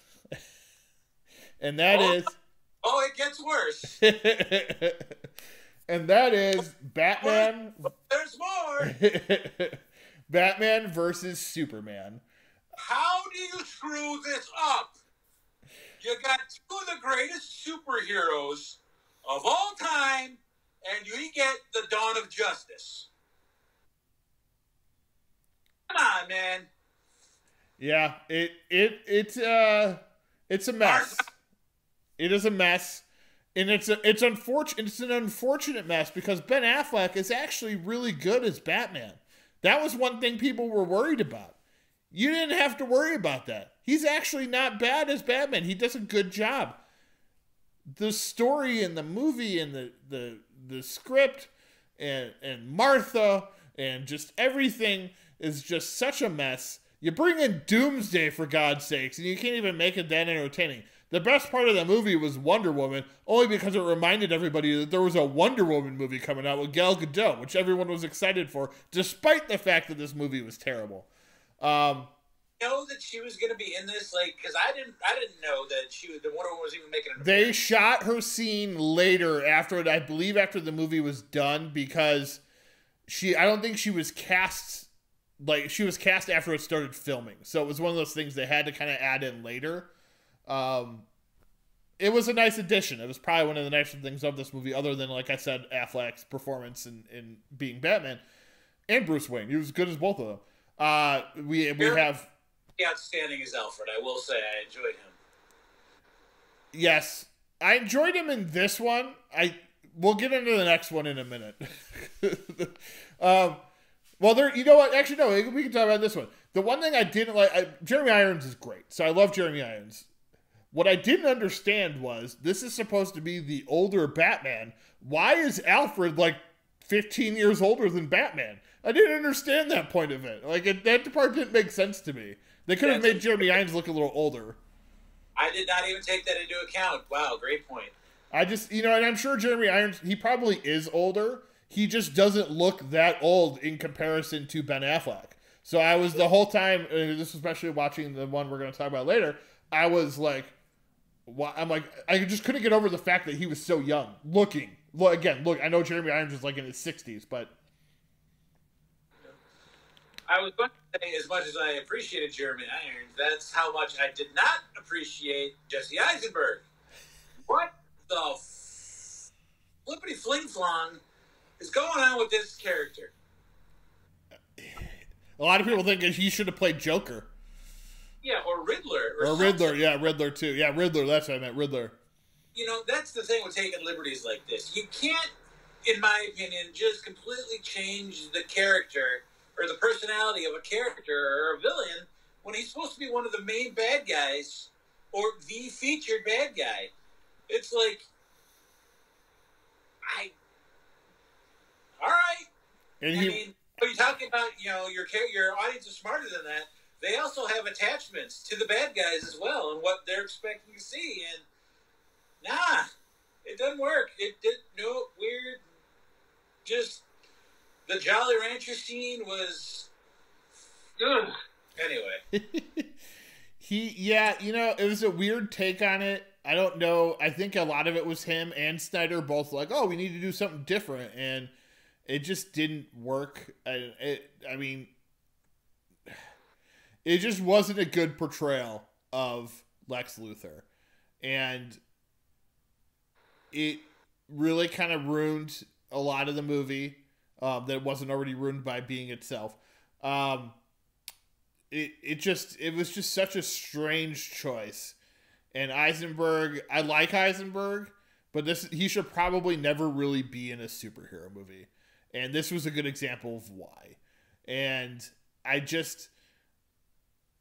And that is... Oh, it gets worse. And that is Batman... There's more! Batman versus Superman. How do you screw this up? You got two of the greatest superheroes of all time, and you get the Dawn of Justice. Come on, man. Yeah, it's a mess. It is a mess, and it's unfortunate. It's an unfortunate mess because Ben Affleck is actually really good as Batman. That was one thing people were worried about. You didn't have to worry about that. He's actually not bad as Batman. He does a good job. The story and the movie and the script and Martha and just everything is just such a mess. You bring in Doomsday, for God's sakes, and you can't even make it that entertaining. The best part of the movie was Wonder Woman, only because it reminded everybody that there was a Wonder Woman movie coming out with Gal Gadot, which everyone was excited for, despite the fact that this movie was terrible. Know that she was going to be in this, like, because I didn't know that the Wonder Woman was even making an They shot her scene later I believe after the movie was done, because I don't think she was cast, like, she was cast after it started filming. So it was one of those things they had to kind of add in later. It was a nice addition. It was probably one of the nicer things of this movie, other than, like I said, Affleck's performance in being Batman and Bruce Wayne. He was good as both of them. We have outstanding as Alfred. I will say I enjoyed him. Yes, I enjoyed him in this one. We'll get into the next one in a minute. Well, you know what? Actually, no. We can talk about this one. The one thing I didn't like, Jeremy Irons is great, so I love Jeremy Irons. What I didn't understand was this is supposed to be the older Batman. Why is Alfred like 15 years older than Batman? I didn't understand that point of it. Like, that part didn't make sense to me. They could have made Jeremy Irons look a little older. I did not even take that into account. Wow, great point. I just, and I'm sure Jeremy Irons, he probably is older. He just doesn't look that old in comparison to Ben Affleck. So I was the whole time, this especially watching the one we're going to talk about later, I was like, I just couldn't get over the fact that he was so young looking. Look, I know Jeremy Irons is like in his 60s, but I was going to say, as much as I appreciated Jeremy Irons, that's how much I did not appreciate Jesse Eisenberg. What the flippity fling flong is going on with this character? A lot of people think he should have played Joker. Yeah, or Riddler. Or Riddler, yeah, Riddler too. Yeah, Riddler, that's what I meant, Riddler. You know, that's the thing with taking liberties like this. You can't, in my opinion, just completely change the character or the personality of a character or a villain when he's supposed to be one of the main bad guys or the featured bad guy. It's like, all right. And I mean, when you're talking about, you know, your audience is smarter than that. They also have attachments to the bad guys as well and what they're expecting to see. And nah, it doesn't work. It did no weird. Just the Jolly Rancher scene was. Ugh. Anyway, it was a weird take on it. I don't know. I think a lot of it was him and Snyder both like, oh, we need to do something different, and it just didn't work. I mean, it just wasn't a good portrayal of Lex Luthor, and it really kind of ruined a lot of the movie that wasn't already ruined by being itself. It was just such a strange choice. And Eisenberg, I like Eisenberg, but he should probably never really be in a superhero movie. And this was a good example of why. And it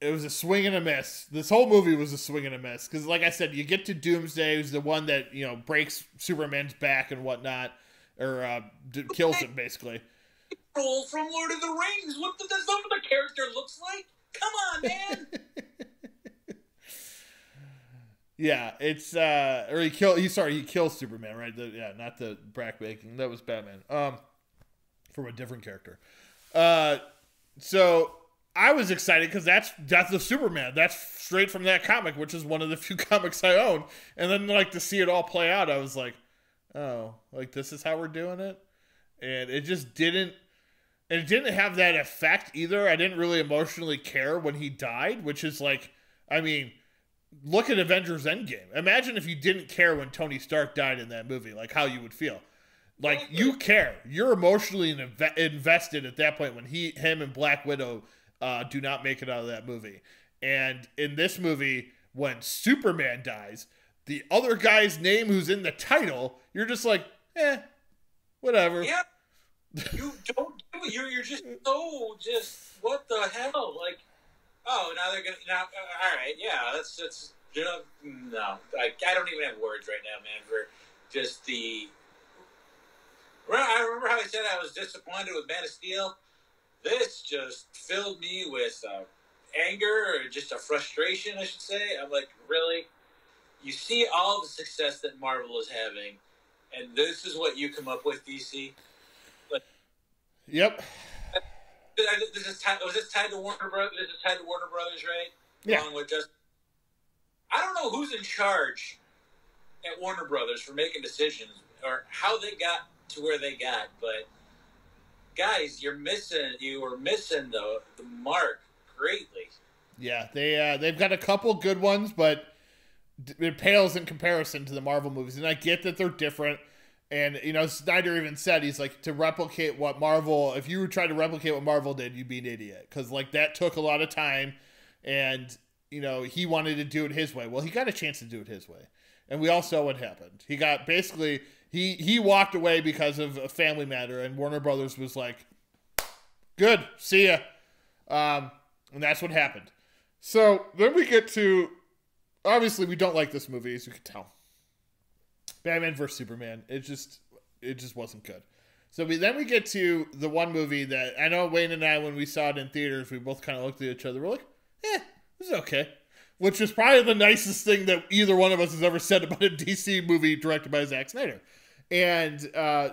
was a swing and a miss. This whole movie was a swing and a miss. Because like I said, you get to Doomsday, who's the one that, you know, breaks Superman's back and whatnot. Or kills him, basically. Roll from Lord of the Rings. That's not what the character looks like. Come on, man. Yeah, it's or he kills Superman, right? Not the back breaking. That was Batman. From a different character. So I was excited because that's Death of Superman. That's straight from that comic, which is one of the few comics I own. And then like to see it all play out, I was like, oh, like this is how we're doing it. And it just didn't. And it didn't have that effect either. I didn't really emotionally care when he died, which is like, I mean, look at Avengers Endgame. Imagine if you didn't care when Tony Stark died in that movie, like how you would feel. Like you care. You're emotionally invested at that point when him and Black Widow do not make it out of that movie. And in this movie, when Superman dies, the other guy's name who's in the title, you're just like, whatever. Yeah. You don't do it. You're just what the hell? Like, oh, now they're gonna all right, yeah, that's you know, no, I don't even have words right now, man, for just the. I remember how I said I was disappointed with Man of Steel. This just filled me with anger or just a frustration, I should say. I'm like, really? You see all the success that Marvel is having, and this is what you come up with, DC? Yep. Was this tied to Warner Brothers? This is tied to Warner Brothers, right? Yeah. Along with I don't know who's in charge at Warner Brothers for making decisions or how they got to where they got, but guys, you were missing the mark greatly. Yeah, they've got a couple good ones, but it pales in comparison to the Marvel movies, and I get that they're different. And, you know, Snyder even said, he's like, to replicate what Marvel, if you were trying to replicate what Marvel did, you'd be an idiot. Because, like, that took a lot of time. And, you know, he wanted to do it his way. Well, he got a chance to do it his way. And we all saw what happened. He got, basically, he walked away because of a family matter. And Warner Brothers was like, good, see ya. And that's what happened. So, then we get to, obviously, we don't like this movie, as you can tell. Batman vs. Superman. It just wasn't good. So then we get to the one movie that I know Wayne and I, when we saw it in theaters, we both kind of looked at each other. We're like, this is okay. Which is probably the nicest thing that either one of us has ever said about a DC movie directed by Zack Snyder. And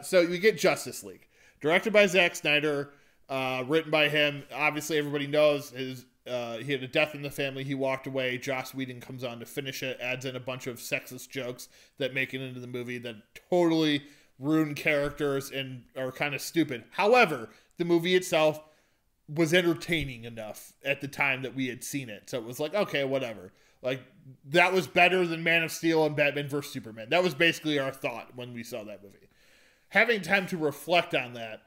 so we get Justice League. Directed by Zack Snyder, written by him. Obviously, everybody knows he had a death in the family. He walked away. Joss Whedon comes on to finish it, adds in a bunch of sexist jokes that make it into the movie that totally ruin characters and are kind of stupid. However, the movie itself, was entertaining enough at the time that we had seen it. So it was like, okay, whatever. Like, that was better than Man of Steel and Batman vs. Superman. That was basically our thought when we saw that movie. Having time to reflect on that,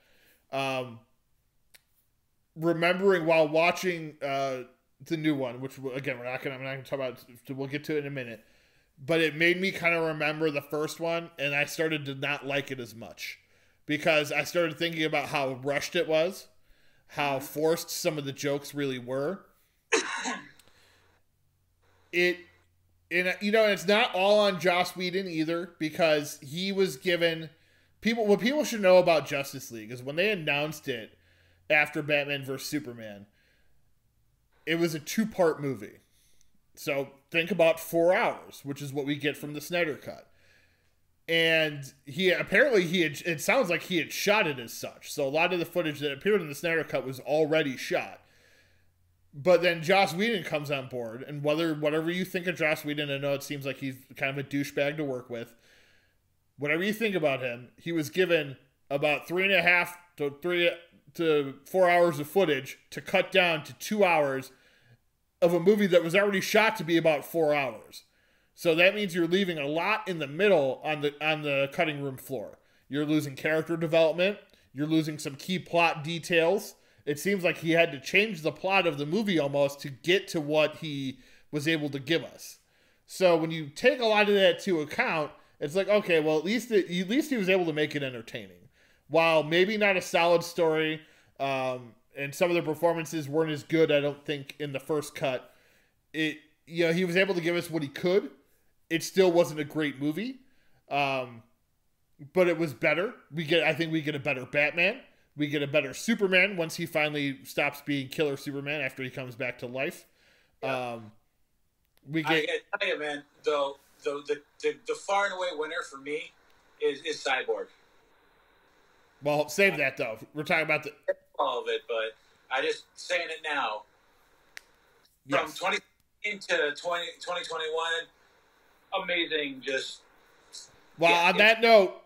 remembering while watching the new one, which, again, I'm not gonna talk about, we'll get to it in a minute, but it made me kind of remember the first one, and I started to not like it as much because I started thinking about how rushed it was, how forced some of the jokes really were. It's not all on Joss Whedon either, because he was given what people should know about Justice League is when they announced it after Batman vs. Superman, it was a 2-part movie. So think about 4 hours, which is what we get from the Snyder Cut. And it sounds like he had shot it as such. So a lot of the footage that appeared in the Snyder Cut was already shot. But then Joss Whedon comes on board, and whatever you think of Joss Whedon, I know it seems like he's kind of a douchebag to work with. Whatever you think about him, he was given about 3.5 to 4 hours of footage to cut down to 2 hours of a movie that was already shot to be about 4 hours. So that means you're leaving a lot in the middle on the cutting room floor. You're losing character development. You're losing some key plot details. It seems like he had to change the plot of the movie almost to get to what he was able to give us. So when you take a lot of that to account, it's like, okay, well, at least he was able to make it entertaining. While maybe not a solid story, and some of the performances weren't as good, I don't think, in the first cut, he was able to give us what he could. It still wasn't a great movie, but it was better. I think we get a better Batman. We get a better Superman once he finally stops being Killer Superman after he comes back to life. Yeah. I gotta tell you, man, though, the far and away winner for me is Cyborg. Well, save that though. We're talking about all of it, but I just saying it now. From 2016 to 2021, amazing. Just on that note,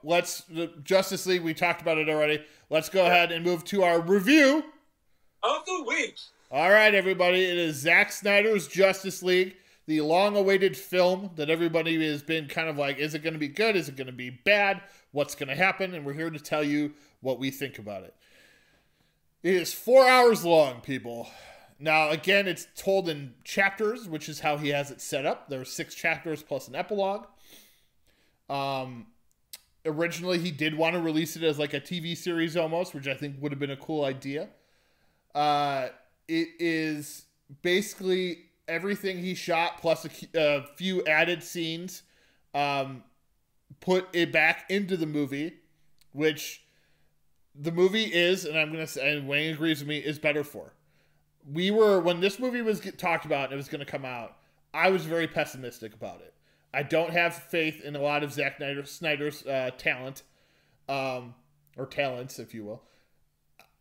Justice League. We talked about it already. Let's go ahead and move to our review of the week. All right, everybody. It is Zack Snyder's Justice League, the long-awaited film that everybody has been kind of like, is it going to be good? Is it going to be bad? What's going to happen? And we're here to tell you what we think about it. It is 4 hours long, people. Now, again, it's told in chapters, which is how he has it set up. There are 6 chapters plus an epilogue. Originally, he did want to release it as like a TV series almost, which I think would have been a cool idea. It is basically everything he shot plus a few added scenes, put it back into the movie, which the movie is, and I'm going to say, and Wayne agrees with me, is better for. When this movie was talked about and it was going to come out, I was very pessimistic about it. I don't have faith in a lot of Zack Snyder's talent, or talents, if you will.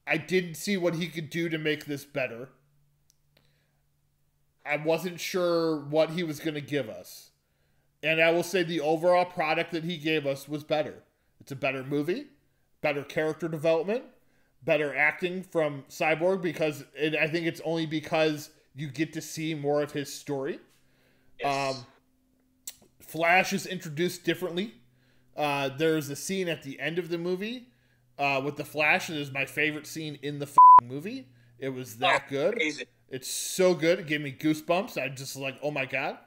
I didn't see what he could do to make this better. I wasn't sure what he was going to give us. And I will say the overall product that he gave us was better. It's a better movie, better character development, better acting from Cyborg, I think it's only because you get to see more of his story. Yes. Flash is introduced differently. There's a scene at the end of the movie with the Flash that is my favorite scene in the movie. It was that good. Amazing. It's so good. It gave me goosebumps. I just like, oh my God.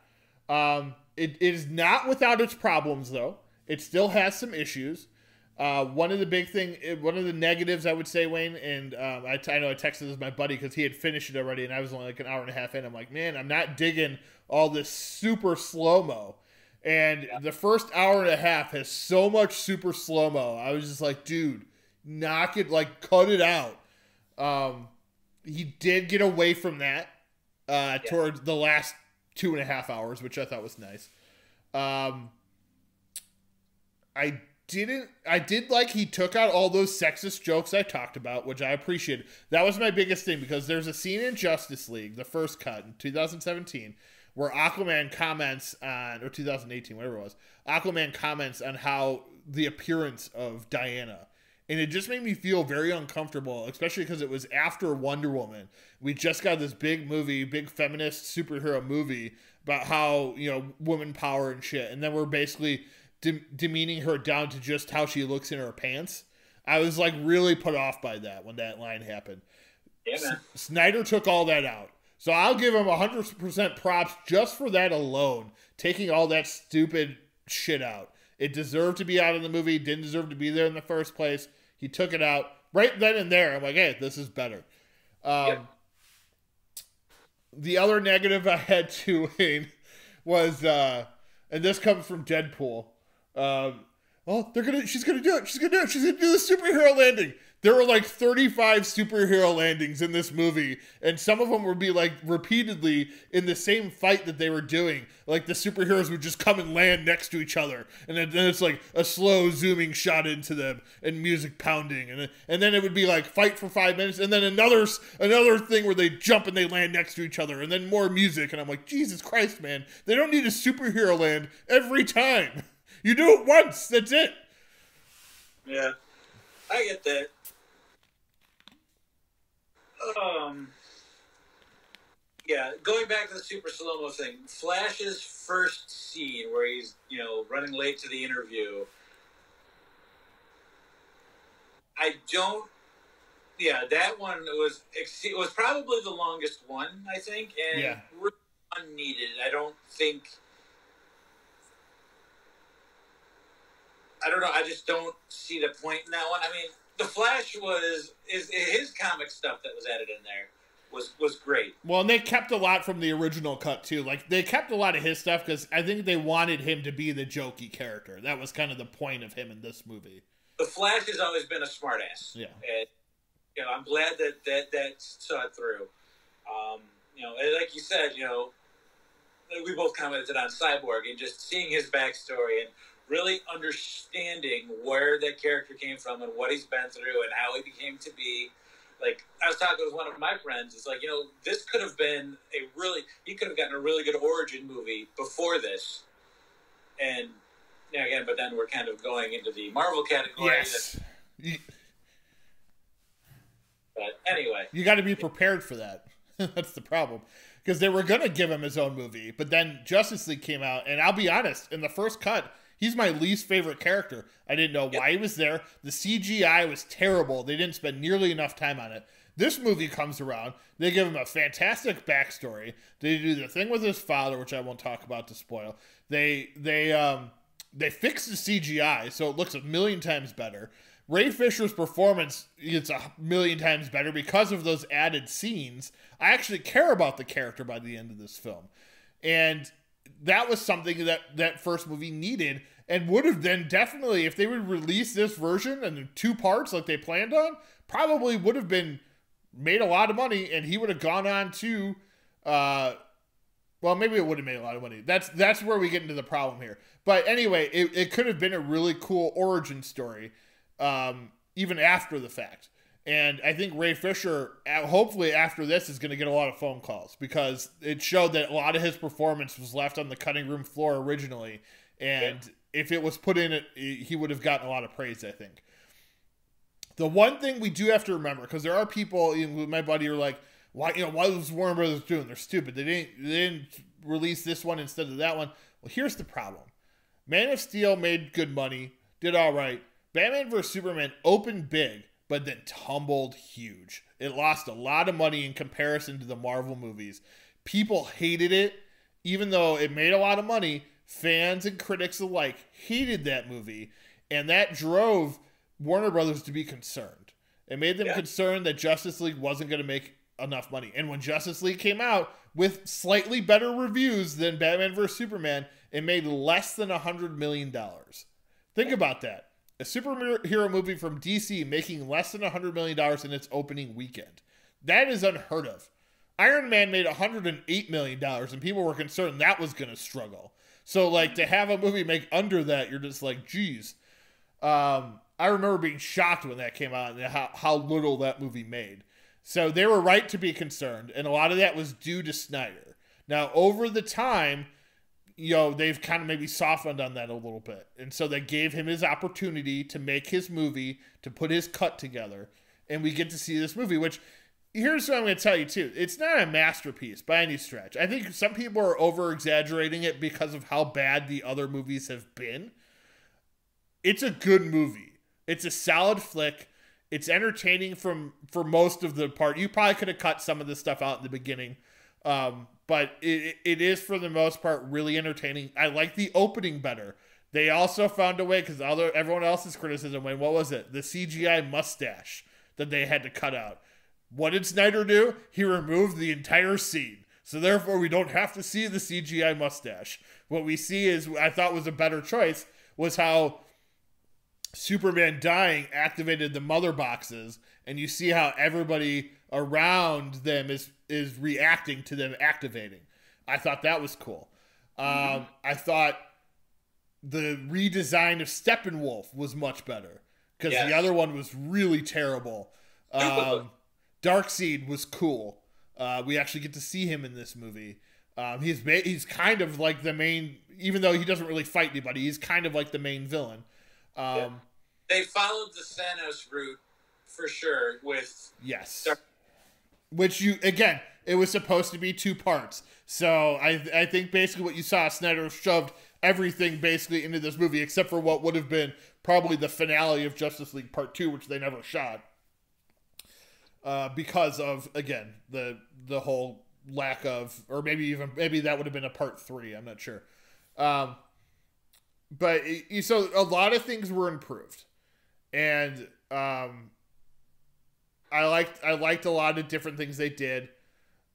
It is not without its problems, though. It still has some issues. One of the negatives I would say, Wayne, and I know I texted this to my buddy because he had finished it already, and I was only like an hour and a half in. I'm like, man, I'm not digging all this super slow-mo. And the first hour and a half has so much super slow-mo. I was just like, dude, knock it, like, cut it out. He did get away from that towards the last 2.5 hours, which I thought was nice. I did like he took out all those sexist jokes I talked about, which I appreciated. That was my biggest thing, because there's a scene in Justice League, the first cut in 2017, where Aquaman comments on, or 2018, whatever it was, Aquaman comments on how the appearance of Diana. and it just made me feel very uncomfortable, especially because it was after Wonder Woman. We just got this big movie, big feminist superhero movie about how, you know, woman power and shit, and then we're basically demeaning her down to just how she looks in her pants. I was like really put off by that when that line happened. Yeah, man. Snyder took all that out. So I'll give him 100% props just for that alone, taking all that stupid shit out. It deserved to be out of the movie, didn't deserve to be there in the first place. He took it out right then and there. I'm like, hey, this is better. The other negative I had to Wayne was, and this comes from Deadpool. She's gonna do it. She's gonna do the superhero landing. There were like 35 superhero landings in this movie, and some of them would be like repeatedly in the same fight that they were doing. Like the superheroes would just come and land next to each other, and then it's like a slow zooming shot into them and music pounding, and then it would be like fight for 5 minutes, and then another thing where they jump and they land next to each other, and then more music, and I'm like, Jesus Christ, man, they don't need a superhero land every time. You do it once, that's it. Yeah, I get that. Yeah, going back to the super slow-mo thing, Flash's first scene where he's, you know, running late to the interview, that one was probably the longest one, I think, and really unneeded. I don't know, I just don't see the point in that one. I mean, the Flash is his comic stuff that was added in there was great. Well, and they kept a lot from the original cut too. Like they kept a lot of his stuff because I think they wanted him to be the jokey character. That was kind of the point of him in this movie. The Flash has always been a smartass. Yeah, and, you know, I'm glad that saw it through. You know, and like you said, you know, we both commented on Cyborg and just seeing his backstory and really understanding where that character came from and what he's been through and how he became to be. Like, I was talking with one of my friends, it's like, you know, this could have been he could have gotten a really good origin movie before this. And, you know, again, but then we're kind of going into the Marvel category. Yes. But anyway. You got to be prepared for that. That's the problem. Because they were going to give him his own movie, but then Justice League came out, and I'll be honest, in the first cut, he's my least favorite character. I didn't know why he was there. The CGI was terrible. They didn't spend nearly enough time on it. This movie comes around. They give him a fantastic backstory. They do the thing with his father, which I won't talk about to spoil. They fix the CGI, so it looks a million times better. Ray Fisher's performance gets a million times better because of those added scenes. I actually care about the character by the end of this film. And that was something that first movie needed and would have then definitely, if they would release this version in 2 parts like they planned on, probably would have been made a lot of money and he would have gone on to, well, maybe it would have made a lot of money. That's where we get into the problem here. But anyway, it could have been a really cool origin story, even after the fact. And I think Ray Fisher, hopefully after this, is going to get a lot of phone calls because it showed that a lot of his performance was left on the cutting room floor originally. And if it was put in, he would have gotten a lot of praise, I think. The one thing we do have to remember, because there are people, my buddy, are like, why was Warner Brothers doing? They're stupid. They didn't release this one instead of that one. Well, here's the problem. Man of Steel made good money, did all right. Batman vs. Superman opened big, but then tumbled huge. It lost a lot of money in comparison to the Marvel movies. People hated it, even though it made a lot of money. Fans and critics alike hated that movie, and that drove Warner Brothers to be concerned. It made them concerned that Justice League wasn't going to make enough money. And when Justice League came out with slightly better reviews than Batman vs. Superman, it made less than $100 million. Think about that. A superhero movie from DC making less than $100 million in its opening weekend. That is unheard of. Iron Man made $108 million, and people were concerned that was going to struggle. So, like, to have a movie make under that, you're just like, geez. I remember being shocked when that came out and how little that movie made. So they were right to be concerned, and a lot of that was due to Snyder. Now, over the time, they've kind of maybe softened on that a little bit. And so they gave him his opportunity to make his movie, to put his cut together. And we get to see this movie, which, here's what I'm going to tell you, too. It's not a masterpiece by any stretch. I think some people are over-exaggerating it because of how bad the other movies have been. It's a good movie. It's a solid flick. It's entertaining for most of the part. You probably could have cut some of the stuff out in the beginning. But it is, for the most part, really entertaining. I like the opening better. They also found a way, because everyone else's criticism went, what was it? The CGI mustache that they had to cut out. What did Snyder do? He removed the entire scene. So therefore, we don't have to see the CGI mustache. What we see is, I thought was a better choice, was how Superman dying activated the mother boxes, and you see how everybody around them is reacting to them activating. I thought that was cool. I thought the redesign of Steppenwolf was much better, because the other one was really terrible. Darkseid was cool. We actually get to see him in this movie. He's kind of like the main, even though he doesn't really fight anybody, he's kind of like the main villain. They followed the Thanos route for sure with which it was supposed to be 2 parts. So I think basically what you saw, Snyder shoved everything basically into this movie except for what would have been probably the finale of Justice League Part 2, which they never shot. Because of, again, the whole lack of, or maybe that would have been a Part 3. I'm not sure. But so a lot of things were improved, and I liked a lot of different things they did.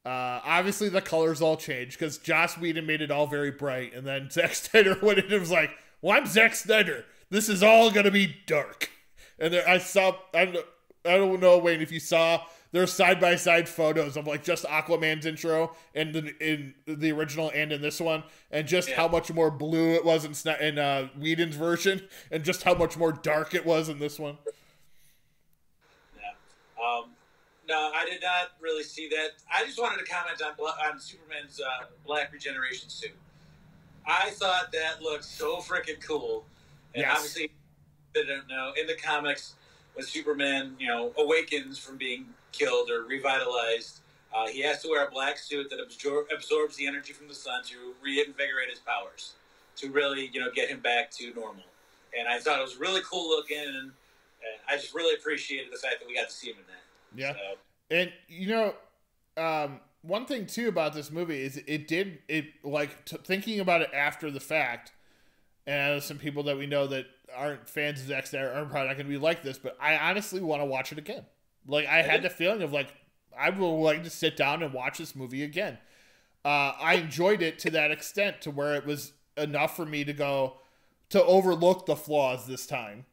Obviously, the colors all changed because Joss Whedon made it all very bright, and then Zack Snyder went in and was like, "Well, I'm Zack Snyder. This is all gonna be dark." And there, I don't know, Wayne, if you saw, there's side-by-side photos of like just Aquaman's intro and in the original and in this one, and just how much more blue it was in Whedon's version, and just how much more dark it was in this one. Yeah. No, I did not really see that. I just wanted to comment on Superman's Black Regeneration suit. I thought that looked so freaking cool. And obviously, I don't know, in the comics, when Superman, awakens from being killed or revitalized, he has to wear a black suit that absorbs the energy from the sun to reinvigorate his powers, to really, get him back to normal. And I thought it was really cool looking, and I just really appreciated the fact that we got to see him in that. Yeah. So. And, one thing, too, about this movie is thinking about it after the fact, and I know some people that we know that aren't fans of Zack Snyder are probably not going to be like this, but I honestly want to watch it again. Like, I had the feeling of, like, I would like to sit down and watch this movie again. I enjoyed it to that extent, to where it was enough for me to overlook the flaws this time,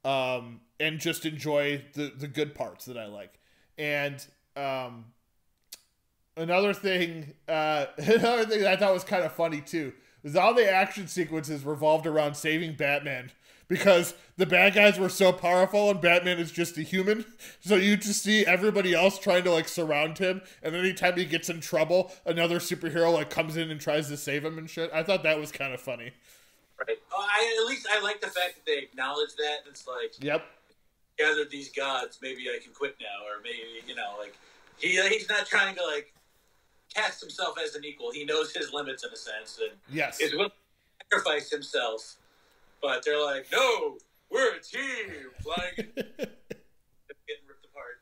and just enjoy the good parts that I like. And another thing that I thought was kind of funny, too, was all the action sequences revolved around saving Batman, because the bad guys were so powerful and Batman is just a human. So you just see everybody else trying to like surround him, and anytime he gets in trouble, another superhero like comes in and tries to save him and shit. I thought that was kind of funny. Right. I like the fact that they acknowledge that. It's like, gathered these gods, maybe I can quit now, or maybe, like he's not trying to like cast himself as an equal. He knows his limits in a sense, and is willing to sacrifice himself. But they're like, no, we're a team, flying and getting ripped apart.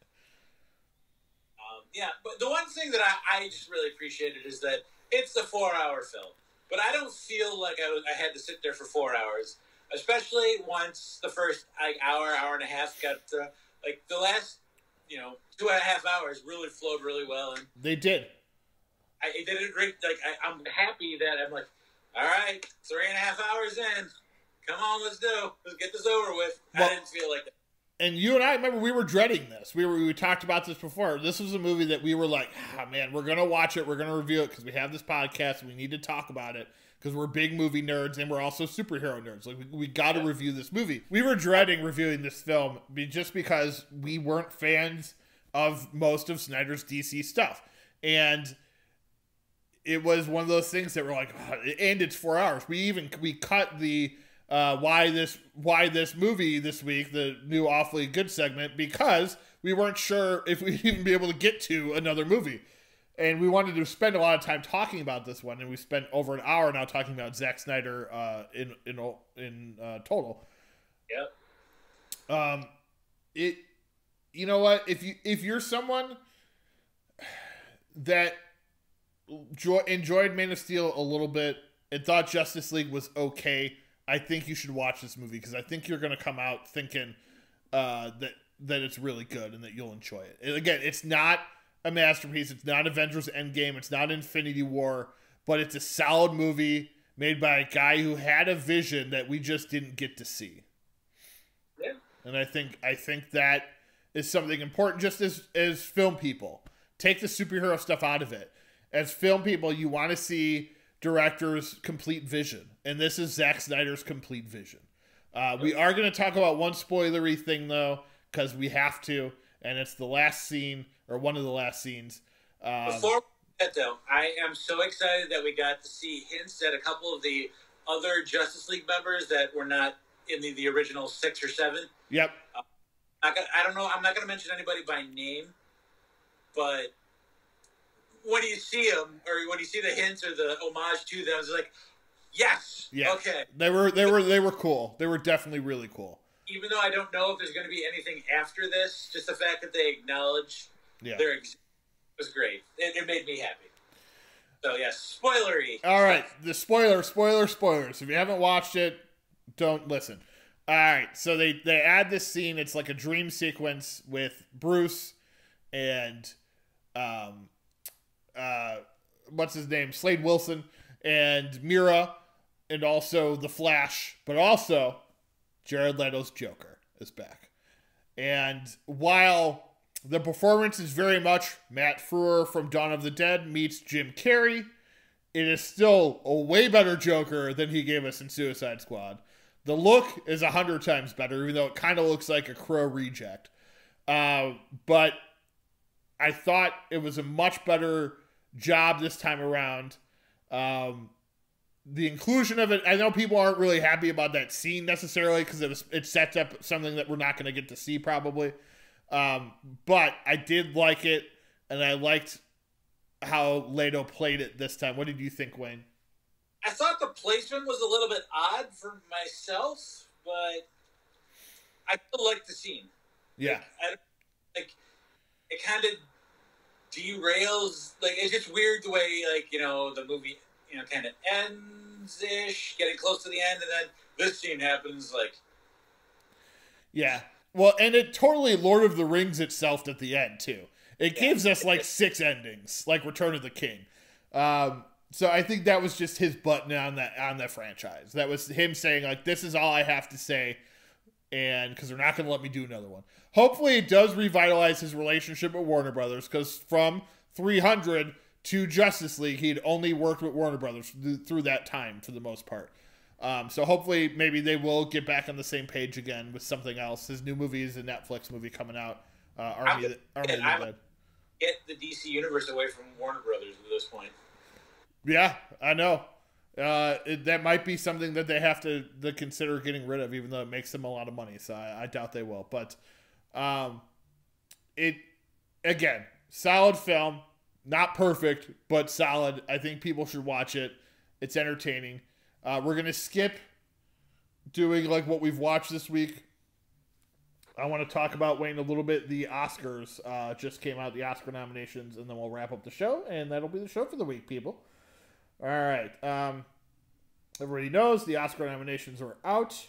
But the one thing that I just really appreciated is that it's a 4-hour film. But I don't feel like I had to sit there for 4 hours, especially once the first hour and a half got to, like, the last, 2.5 hours really flowed really well. And they did. They did a great, I'm happy that I'm like, all right, 3.5 hours in. Come on, let's get this over with. Well, I didn't feel like that. And you and I, remember, we were dreading this. We talked about this before. This was a movie that we were like, man, we're going to watch it. We're going to review it because we have this podcast. And we need to talk about it because we're big movie nerds and we're also superhero nerds. Like, we got to review this movie. We were dreading reviewing this film just because we weren't fans of most of Snyder's DC stuff. And it was one of those things that were like, oh, and it's 4 hours. We cut the why this movie this week, the new Awfully Good segment, because we weren't sure if we'd even be able to get to another movie. And we wanted to spend a lot of time talking about this one, and we spent over an hour now talking about Zack Snyder in total. Yep. You know what? If you're someone that enjoyed Man of Steel a little bit and thought Justice League was okay, I think you should watch this movie, because I think you're going to come out thinking that it's really good and that you'll enjoy it. And again, it's not a masterpiece. It's not Avengers Endgame. It's not Infinity War, but it's a solid movie made by a guy who had a vision that we just didn't get to see. Yeah. And I think that is something important, just as film people. Take the superhero stuff out of it. As film people, you want to see directors' complete vision. And this is Zack Snyder's complete vision. We are going to talk about one spoilery thing, though, because we have to. And it's the last scene, or one of the last scenes. Before that, though, I am so excited that we got to see hints at a couple of the other Justice League members that were not in the original 6 or 7. Yep. I don't know. I'm not going to mention anybody by name, but when you see them, or when you see the hints or the homage to them, it's like, yes, yeah. Okay. They were cool. They were definitely really cool. Even though I don't know if there's going to be anything after this, just the fact that they acknowledge their existence was great. It made me happy. So, yes, spoilery. All right, the spoilers. If you haven't watched it, don't listen. All right, so they add this scene. It's like a dream sequence with Bruce and what's his name? Slade Wilson and Mira, and also the Flash, but also Jared Leto's Joker is back. And while the performance is very much Matt Frewer from Dawn of the Dead meets Jim Carrey, it is still a way better Joker than he gave us in Suicide Squad. The look is 100 times better, even though it kind of looks like a Crow reject. But I thought it was a much better job this time around. The inclusion of it, I know people aren't really happy about that scene necessarily, because it sets up something that we're not going to get to see probably. But I did like it, and I liked how Leto played it this time. What did you think, Wayne? I thought the placement was a little bit odd for myself, but I still liked the scene. Yeah. It kind of derails. Like, it's just weird the way, the movie, kind of ends-ish, getting close to the end, and then this scene happens, Yeah. Well, and it totally Lord of the Rings itself at the end, too. It gives us, 6 endings, like Return of the King. So I think that was just his button on that franchise. That was him saying, this is all I have to say, and because they're not going to let me do another one. Hopefully it does revitalize his relationship with Warner Brothers, because from 300 to Justice League, he'd only worked with Warner Brothers through that time for the most part. So hopefully maybe they will get back on the same page again with something else. His new movie is a Netflix movie coming out, Army of the Dead. Get the DC Universe away from Warner Brothers at this point. Yeah, I know. That might be something that they have to consider getting rid of, even though it makes them a lot of money. So I doubt they will. But again, solid film. Not perfect, but solid. I think people should watch it. It's entertaining. We're going to skip doing what we've watched this week. I want to talk about, Wayne, a little bit. The Oscars just came out, the Oscar nominations, and then we'll wrap up the show, and that'll be the show for the week, people. All right. Everybody knows the Oscar nominations are out.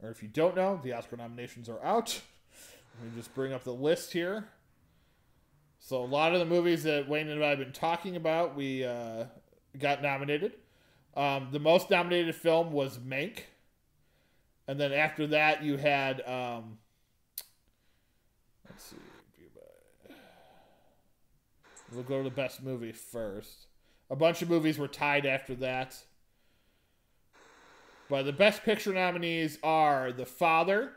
Or if you don't know, the Oscar nominations are out. Let me just bring up the list here. So a lot of the movies that Wayne and I have been talking about, we got nominated. The most nominated film was Mank. And then after that, you had... let's see. We'll go to the best movie first. A bunch of movies were tied after that. But the Best Picture nominees are The Father,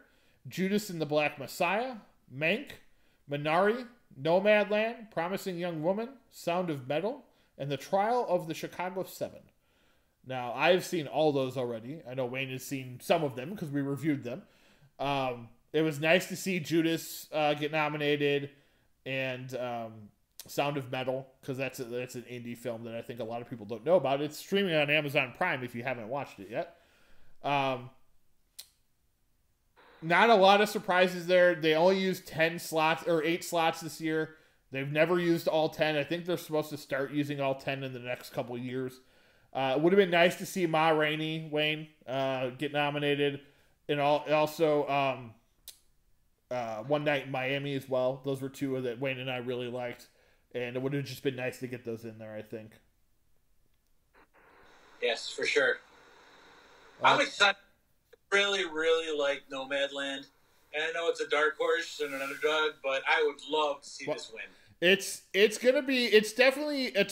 Judas and the Black Messiah, Mank, Minari, Nomadland, Promising Young Woman, Sound of Metal, and The Trial of the Chicago 7. Now, I've seen all those already. I know Wayne has seen some of them because we reviewed them. It was nice to see Judas get nominated, and Sound of Metal, because that's an indie film that I think a lot of people don't know about. It's streaming on Amazon Prime if you haven't watched it yet. Not a lot of surprises there. They only used 10 slots or 8 slots this year. They've never used all 10. I think they're supposed to start using all 10 in the next couple of years. It would have been nice to see Ma Rainey, Wayne, get nominated. And also One Night in Miami as well. Those were two that Wayne and I really liked. And it would have just been nice to get those in there, I think. Yes, for sure. I'm excited. Really, really like Nomadland. And I know it's a dark horse and an underdog, but I would love to see this win. It's a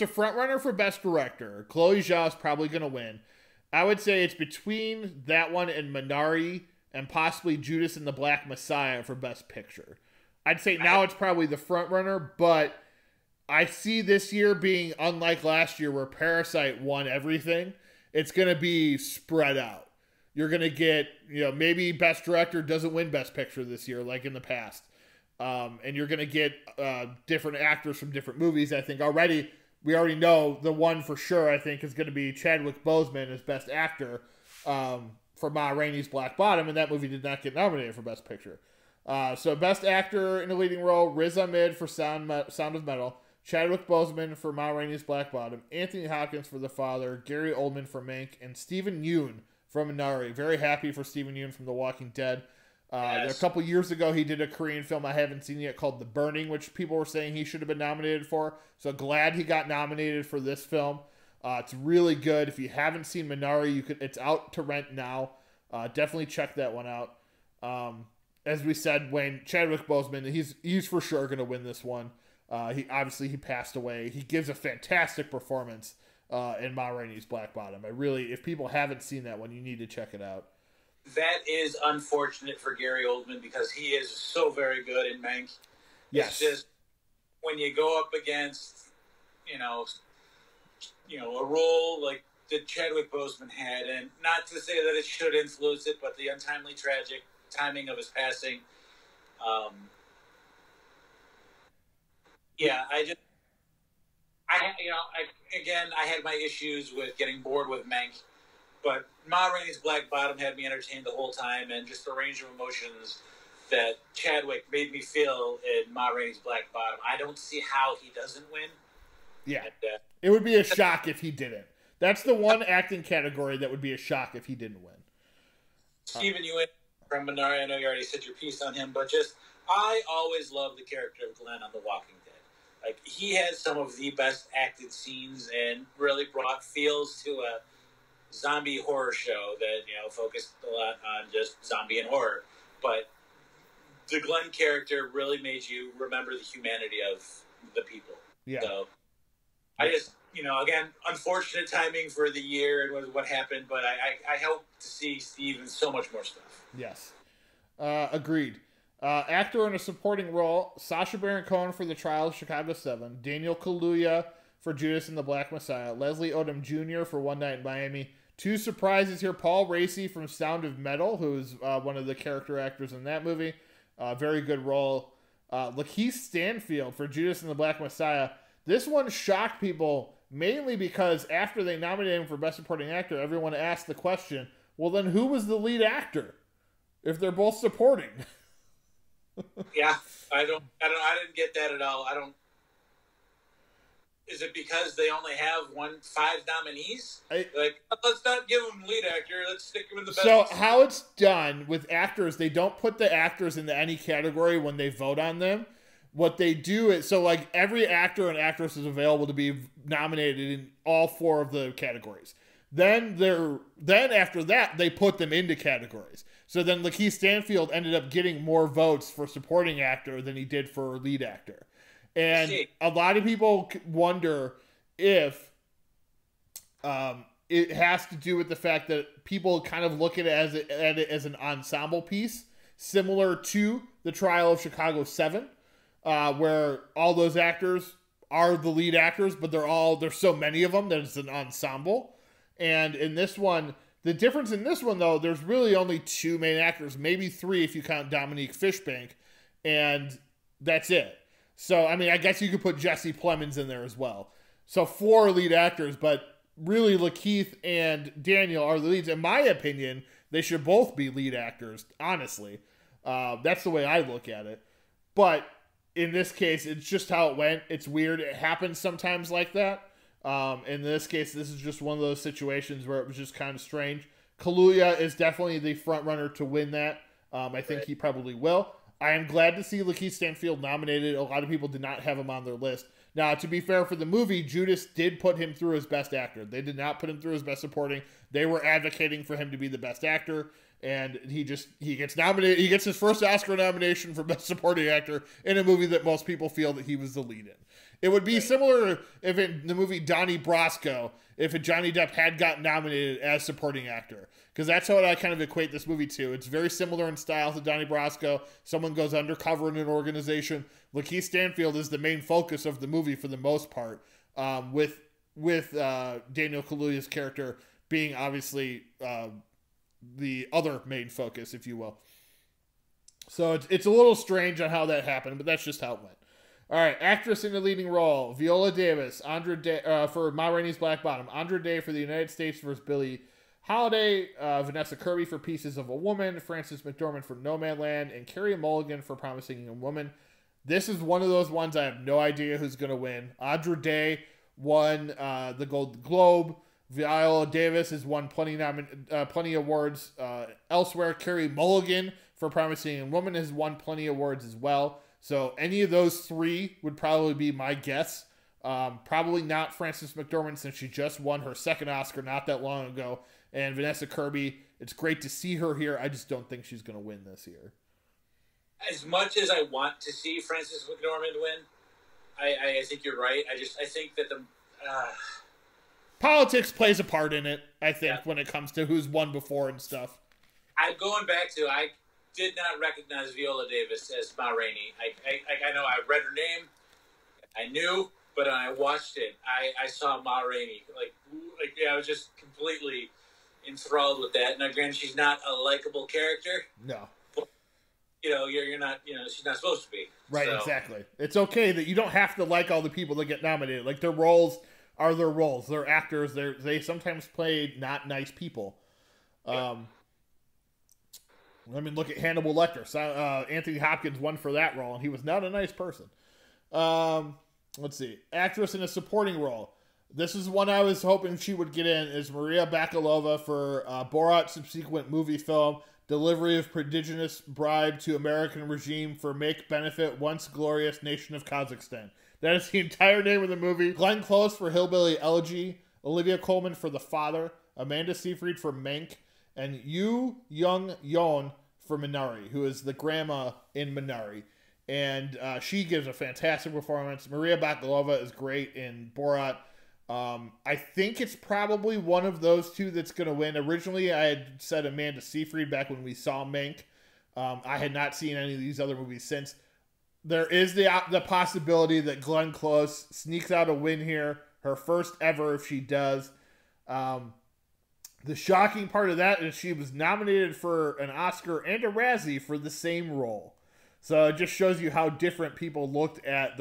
front runner for Best Director. Chloe Zhao is probably gonna win. I would say it's between that one and Minari and possibly Judas and the Black Messiah for Best Picture. I'd say now it's probably the front runner, but I see this year being unlike last year where Parasite won everything. It's gonna be spread out. You're gonna get, maybe Best Director doesn't win Best Picture this year like in the past. And you're going to get different actors from different movies. I think we already know the one for sure, I think, is going to be Chadwick Boseman as Best Actor for Ma Rainey's Black Bottom, and that movie did not get nominated for Best Picture. So Best Actor in a Leading Role, Riz Ahmed for Sound of Metal, Chadwick Boseman for Ma Rainey's Black Bottom, Anthony Hopkins for The Father, Gary Oldman for Mank, and Stephen Yeun from Minari. Very happy for Stephen Yeun from The Walking Dead. A couple years ago, he did a Korean film I haven't seen yet called The Burning, which people were saying he should have been nominated for. So glad he got nominated for this film. It's really good. If you haven't seen Minari, it's out to rent now. Definitely check that one out. As we said, Wayne, Chadwick Boseman, he's for sure going to win this one. He passed away. He gives a fantastic performance in Ma Rainey's Black Bottom. If people haven't seen that one, you need to check it out. That is unfortunate for Gary Oldman because he is so very good in Mank. Yes. It's just when you go up against, a role like that Chadwick Boseman had, and not to say that it should influence it, but the untimely tragic timing of his passing. I had my issues with getting bored with Mank. But Ma Rainey's Black Bottom had me entertained the whole time, and just the range of emotions that Chadwick made me feel in Ma Rainey's Black Bottom. I don't see how he doesn't win. Yeah. It would be a shock if he didn't. That's the one acting category that would be a shock if he didn't win. Stephen Yeun from Minari, I know you already said your piece on him, but I always loved the character of Glenn on The Walking Dead. Like, he has some of the best acted scenes and really brought feels to a zombie horror show that focused a lot on just zombie and horror, but the Glenn character really made you remember the humanity of the people. Yeah. So I just again, unfortunate timing for the year and what happened, but I hope to see Steve in so much more stuff. Yes. Agreed. Actor in a supporting role: Sacha Baron Cohen for The Trial of Chicago 7, Daniel Kaluuya for Judas and the Black Messiah, Leslie Odom Jr. for One Night in Miami. Two surprises here: Paul Raci from Sound of Metal, who's one of the character actors in that movie. Very good role. Lakeith Stanfield for Judas and the Black Messiah. This one shocked people mainly because after they nominated him for Best Supporting Actor, everyone asked the question, well, then who was the lead actor if they're both supporting? Yeah, I didn't get that at all. Is it because they only have 5 nominees? Let's not give them lead actor. Let's stick them in the best. So how it's done with actors, they don't put the actors into any category when they vote on them. What they do is, every actor and actress is available to be nominated in all 4 of the categories. Then after that, they put them into categories. So then Lakeith Stanfield ended up getting more votes for supporting actor than he did for lead actor. And a lot of people wonder if it has to do with the fact that people kind of look at it as an ensemble piece, similar to The Trial of Chicago 7, where all those actors are the lead actors, but there's so many of them that it's an ensemble. And in this one, the difference in this one, though, there's really only 2 main actors, maybe 3 if you count Dominique Fishbank, and that's it. So, I mean, I guess you could put Jesse Plemons in there as well. So 4 lead actors, but really Lakeith and Daniel are the leads. In my opinion, they should both be lead actors, honestly. That's the way I look at it. But in this case, it's just how it went. It's weird. It happens sometimes like that. In this case, this is just one of those situations where it was just kind of strange. Kaluuya is definitely the front runner to win that. I think he probably will. I am glad to see Lakeith Stanfield nominated. A lot of people did not have him on their list. Now, to be fair for the movie, Judas did put him through as best actor. They did not put him through as best supporting. They were advocating for him to be the best actor, and he gets nominated. He gets his first Oscar nomination for best supporting actor in a movie that most people feel that he was the lead in. It would be similar if in the movie Donnie Brasco, if Johnny Depp had gotten nominated as supporting actor. Because that's how I kind of equate this movie to. It's very similar in style to Donnie Brasco. Someone goes undercover in an organization. Lakeith Stanfield is the main focus of the movie for the most part, with Daniel Kaluuya's character being obviously the other main focus, if you will. So it's a little strange on how that happened, but that's just how it went. All right, actress in the leading role: Viola Davis, Andra Day for Ma Rainey's Black Bottom, Andra Day for the United States versus Billie Holiday, Vanessa Kirby for Pieces of a Woman, Frances McDormand for Nomadland, and Carey Mulligan for Promising Young Woman. This is one of those ones I have no idea who's going to win. Andra Day won the Golden Globe. Viola Davis has won plenty awards elsewhere. Carey Mulligan for Promising Young Woman has won plenty awards as well. So any of those 3 would probably be my guess. Probably not Frances McDormand, since she just won her second Oscar not that long ago. And Vanessa Kirby, it's great to see her here. I just don't think she's going to win this year. As much as I want to see Frances McDormand win, I think you're right. I think that the politics plays a part in it, I think, when it comes to who's won before and stuff. I'm going back to, I did not recognize Viola Davis as Ma Rainey. I know I read her name, I knew, but when I watched it, I saw Ma Rainey. I was just completely enthralled with that. Now, granted, she's not a likable character. No. But, you're not, she's not supposed to be. Right, so. Exactly. It's okay that you don't have to like all the people that get nominated. Like, their roles are their roles. They're actors. They sometimes play not nice people. I mean, look at Hannibal Lecter. Anthony Hopkins won for that role, and he was not a nice person. Let's see. Actress in a supporting role. This is one I was hoping she would get in, is Maria Bakalova for Borat subsequent movie film, Delivery of Prodigious Bribe to American Regime for Make Benefit Once Glorious Nation of Kazakhstan. That is the entire name of the movie. Glenn Close for Hillbilly Elegy, Olivia Colman for The Father, Amanda Seyfried for Mank, and Yu Young-yeon for Minari, who is the grandma in Minari. And she gives a fantastic performance. Maria Bakalova is great in Borat. I think it's probably one of those 2 that's going to win. Originally, I had said Amanda Seyfried back when we saw Mank. I had not seen any of these other movies since. There is the possibility that Glenn Close sneaks out a win here. Her first ever if she does. The shocking part of that is she was nominated for an Oscar and a Razzie for the same role. So it just shows you how different people looked at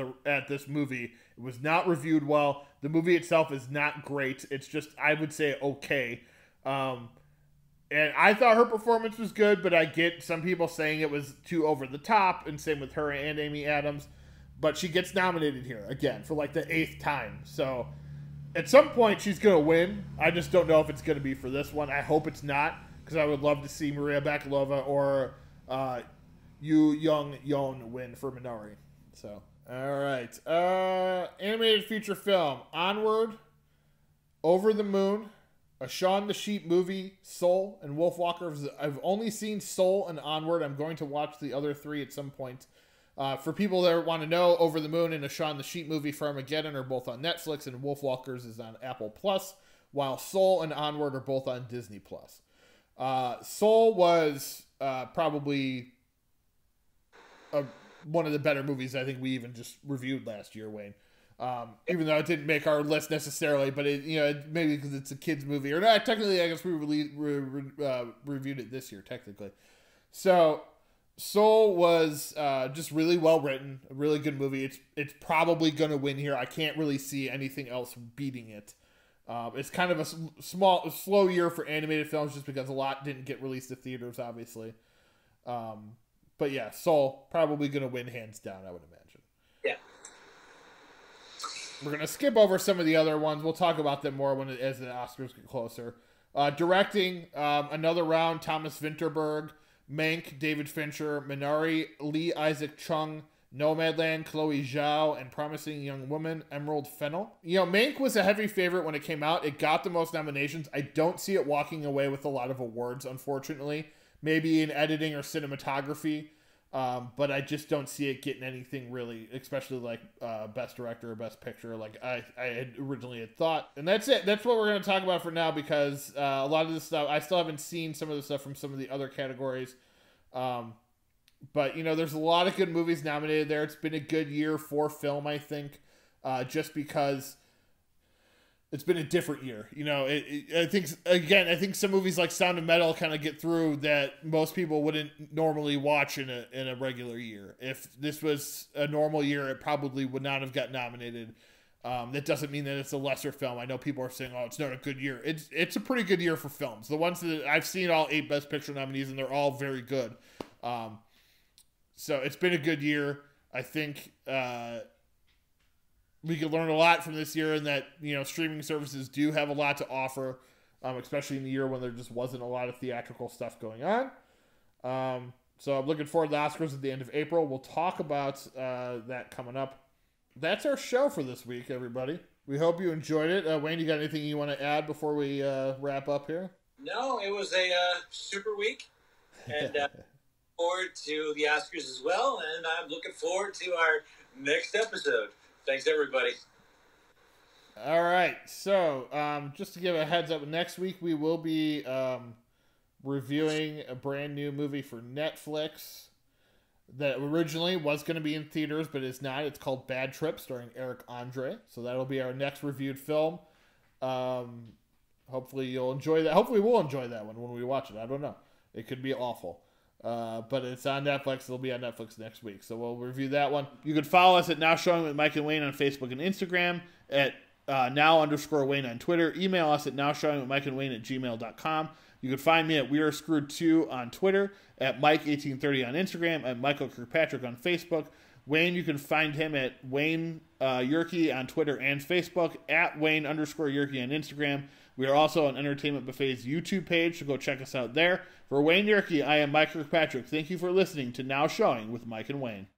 this movie. It was not reviewed well. The movie itself is not great. It's just, I would say, okay. And I thought her performance was good, but I get some people saying it was too over the top, and same with her and Amy Adams. But she gets nominated here, again, for like the 8th time. So at some point, she's going to win. I just don't know if it's going to be for this one. I hope it's not, because I would love to see Maria Bakalova or Yu Young-yeon win for Minari. So, all right. Animated feature film: Onward, Over the Moon, a Shaun the Sheep movie, Soul, and Wolfwalker. I've only seen Soul and Onward. I'm going to watch the other 3 at some point. For people that want to know, Over the Moon and a Shaun the Sheep movie for Armageddon are both on Netflix, and Wolfwalkers is on Apple Plus, while Soul and Onward are both on Disney Plus. Soul was probably one of the better movies I think we even just reviewed last year, Wayne. Even though it didn't make our list necessarily, but it, maybe because it's a kids movie or not. Technically, I guess we reviewed it this year, technically. So Soul was just really well written, a really good movie. It's probably going to win here. I can't really see anything else beating it. It's kind of a slow year for animated films, just because a lot didn't get released to theaters, obviously. But yeah, Soul probably going to win hands down, I would imagine. Yeah. We're going to skip over some of the other ones. We'll talk about them more as the Oscars get closer. Directing, another round, Thomas Vinterberg, Mank, David Fincher, Minari, Lee Isaac Chung, Nomadland, Chloe Zhao, and Promising Young Woman, Emerald Fennell. Mank was a heavy favorite when it came out. It got the most nominations. I don't see it walking away with a lot of awards, unfortunately. Maybe in editing or cinematography. But I just don't see it getting anything really, especially like Best Director or Best Picture, like I had originally thought. And that's it. That's what we're going to talk about for now, because a lot of this stuff, I still haven't seen some of the stuff from some of the other categories. But, there's a lot of good movies nominated there. It's been a good year for film, I think, just because it's been a different year. I think some movies like Sound of Metal kind of get through that most people wouldn't normally watch in a regular year. If this was a normal year, it probably would not have got nominated. That doesn't mean that it's a lesser film. I know people are saying, "Oh, it's not a good year." It's a pretty good year for films. The ones that I've seen, all 8 Best Picture nominees, and they're all very good. So it's been a good year. I think we could learn a lot from this year, and that streaming services do have a lot to offer, especially in the year when there just wasn't a lot of theatrical stuff going on. So I'm looking forward to the Oscars at the end of April. We'll talk about that coming up. That's our show for this week, everybody. We hope you enjoyed it. Wayne, you got anything you want to add before we wrap up here? No, it was a super week, and forward to the Oscars as well, and I'm looking forward to our next episode. Thanks, everybody. All right. So, just to give a heads up, next week we will be reviewing a brand new movie for Netflix that originally was going to be in theaters, but it's not. It's called Bad Trip, starring Eric Andre. So that'll be our next reviewed film. Hopefully you'll enjoy that. Hopefully we'll enjoy that one when we watch it. I don't know. It could be awful. But it's on Netflix. It'll be on Netflix next week. So we'll review that one. You can follow us at Now Showing with Mike and Wayne on Facebook and Instagram, at now_Wayne on Twitter. Email us at nowshowingwithmikeandwayne@gmail.com. You can find me at We Are Screwed 2 on Twitter, at Mike1830 on Instagram, at Michael Kirkpatrick on Facebook. Wayne, you can find him at Wayne Yerke on Twitter and Facebook, at Wayne_Yerke on Instagram. We are also on Entertainment Buffet's YouTube page, so go check us out there. For Wayne Yerke, I am Mike Kirkpatrick. Thank you for listening to Now Showing with Mike and Wayne.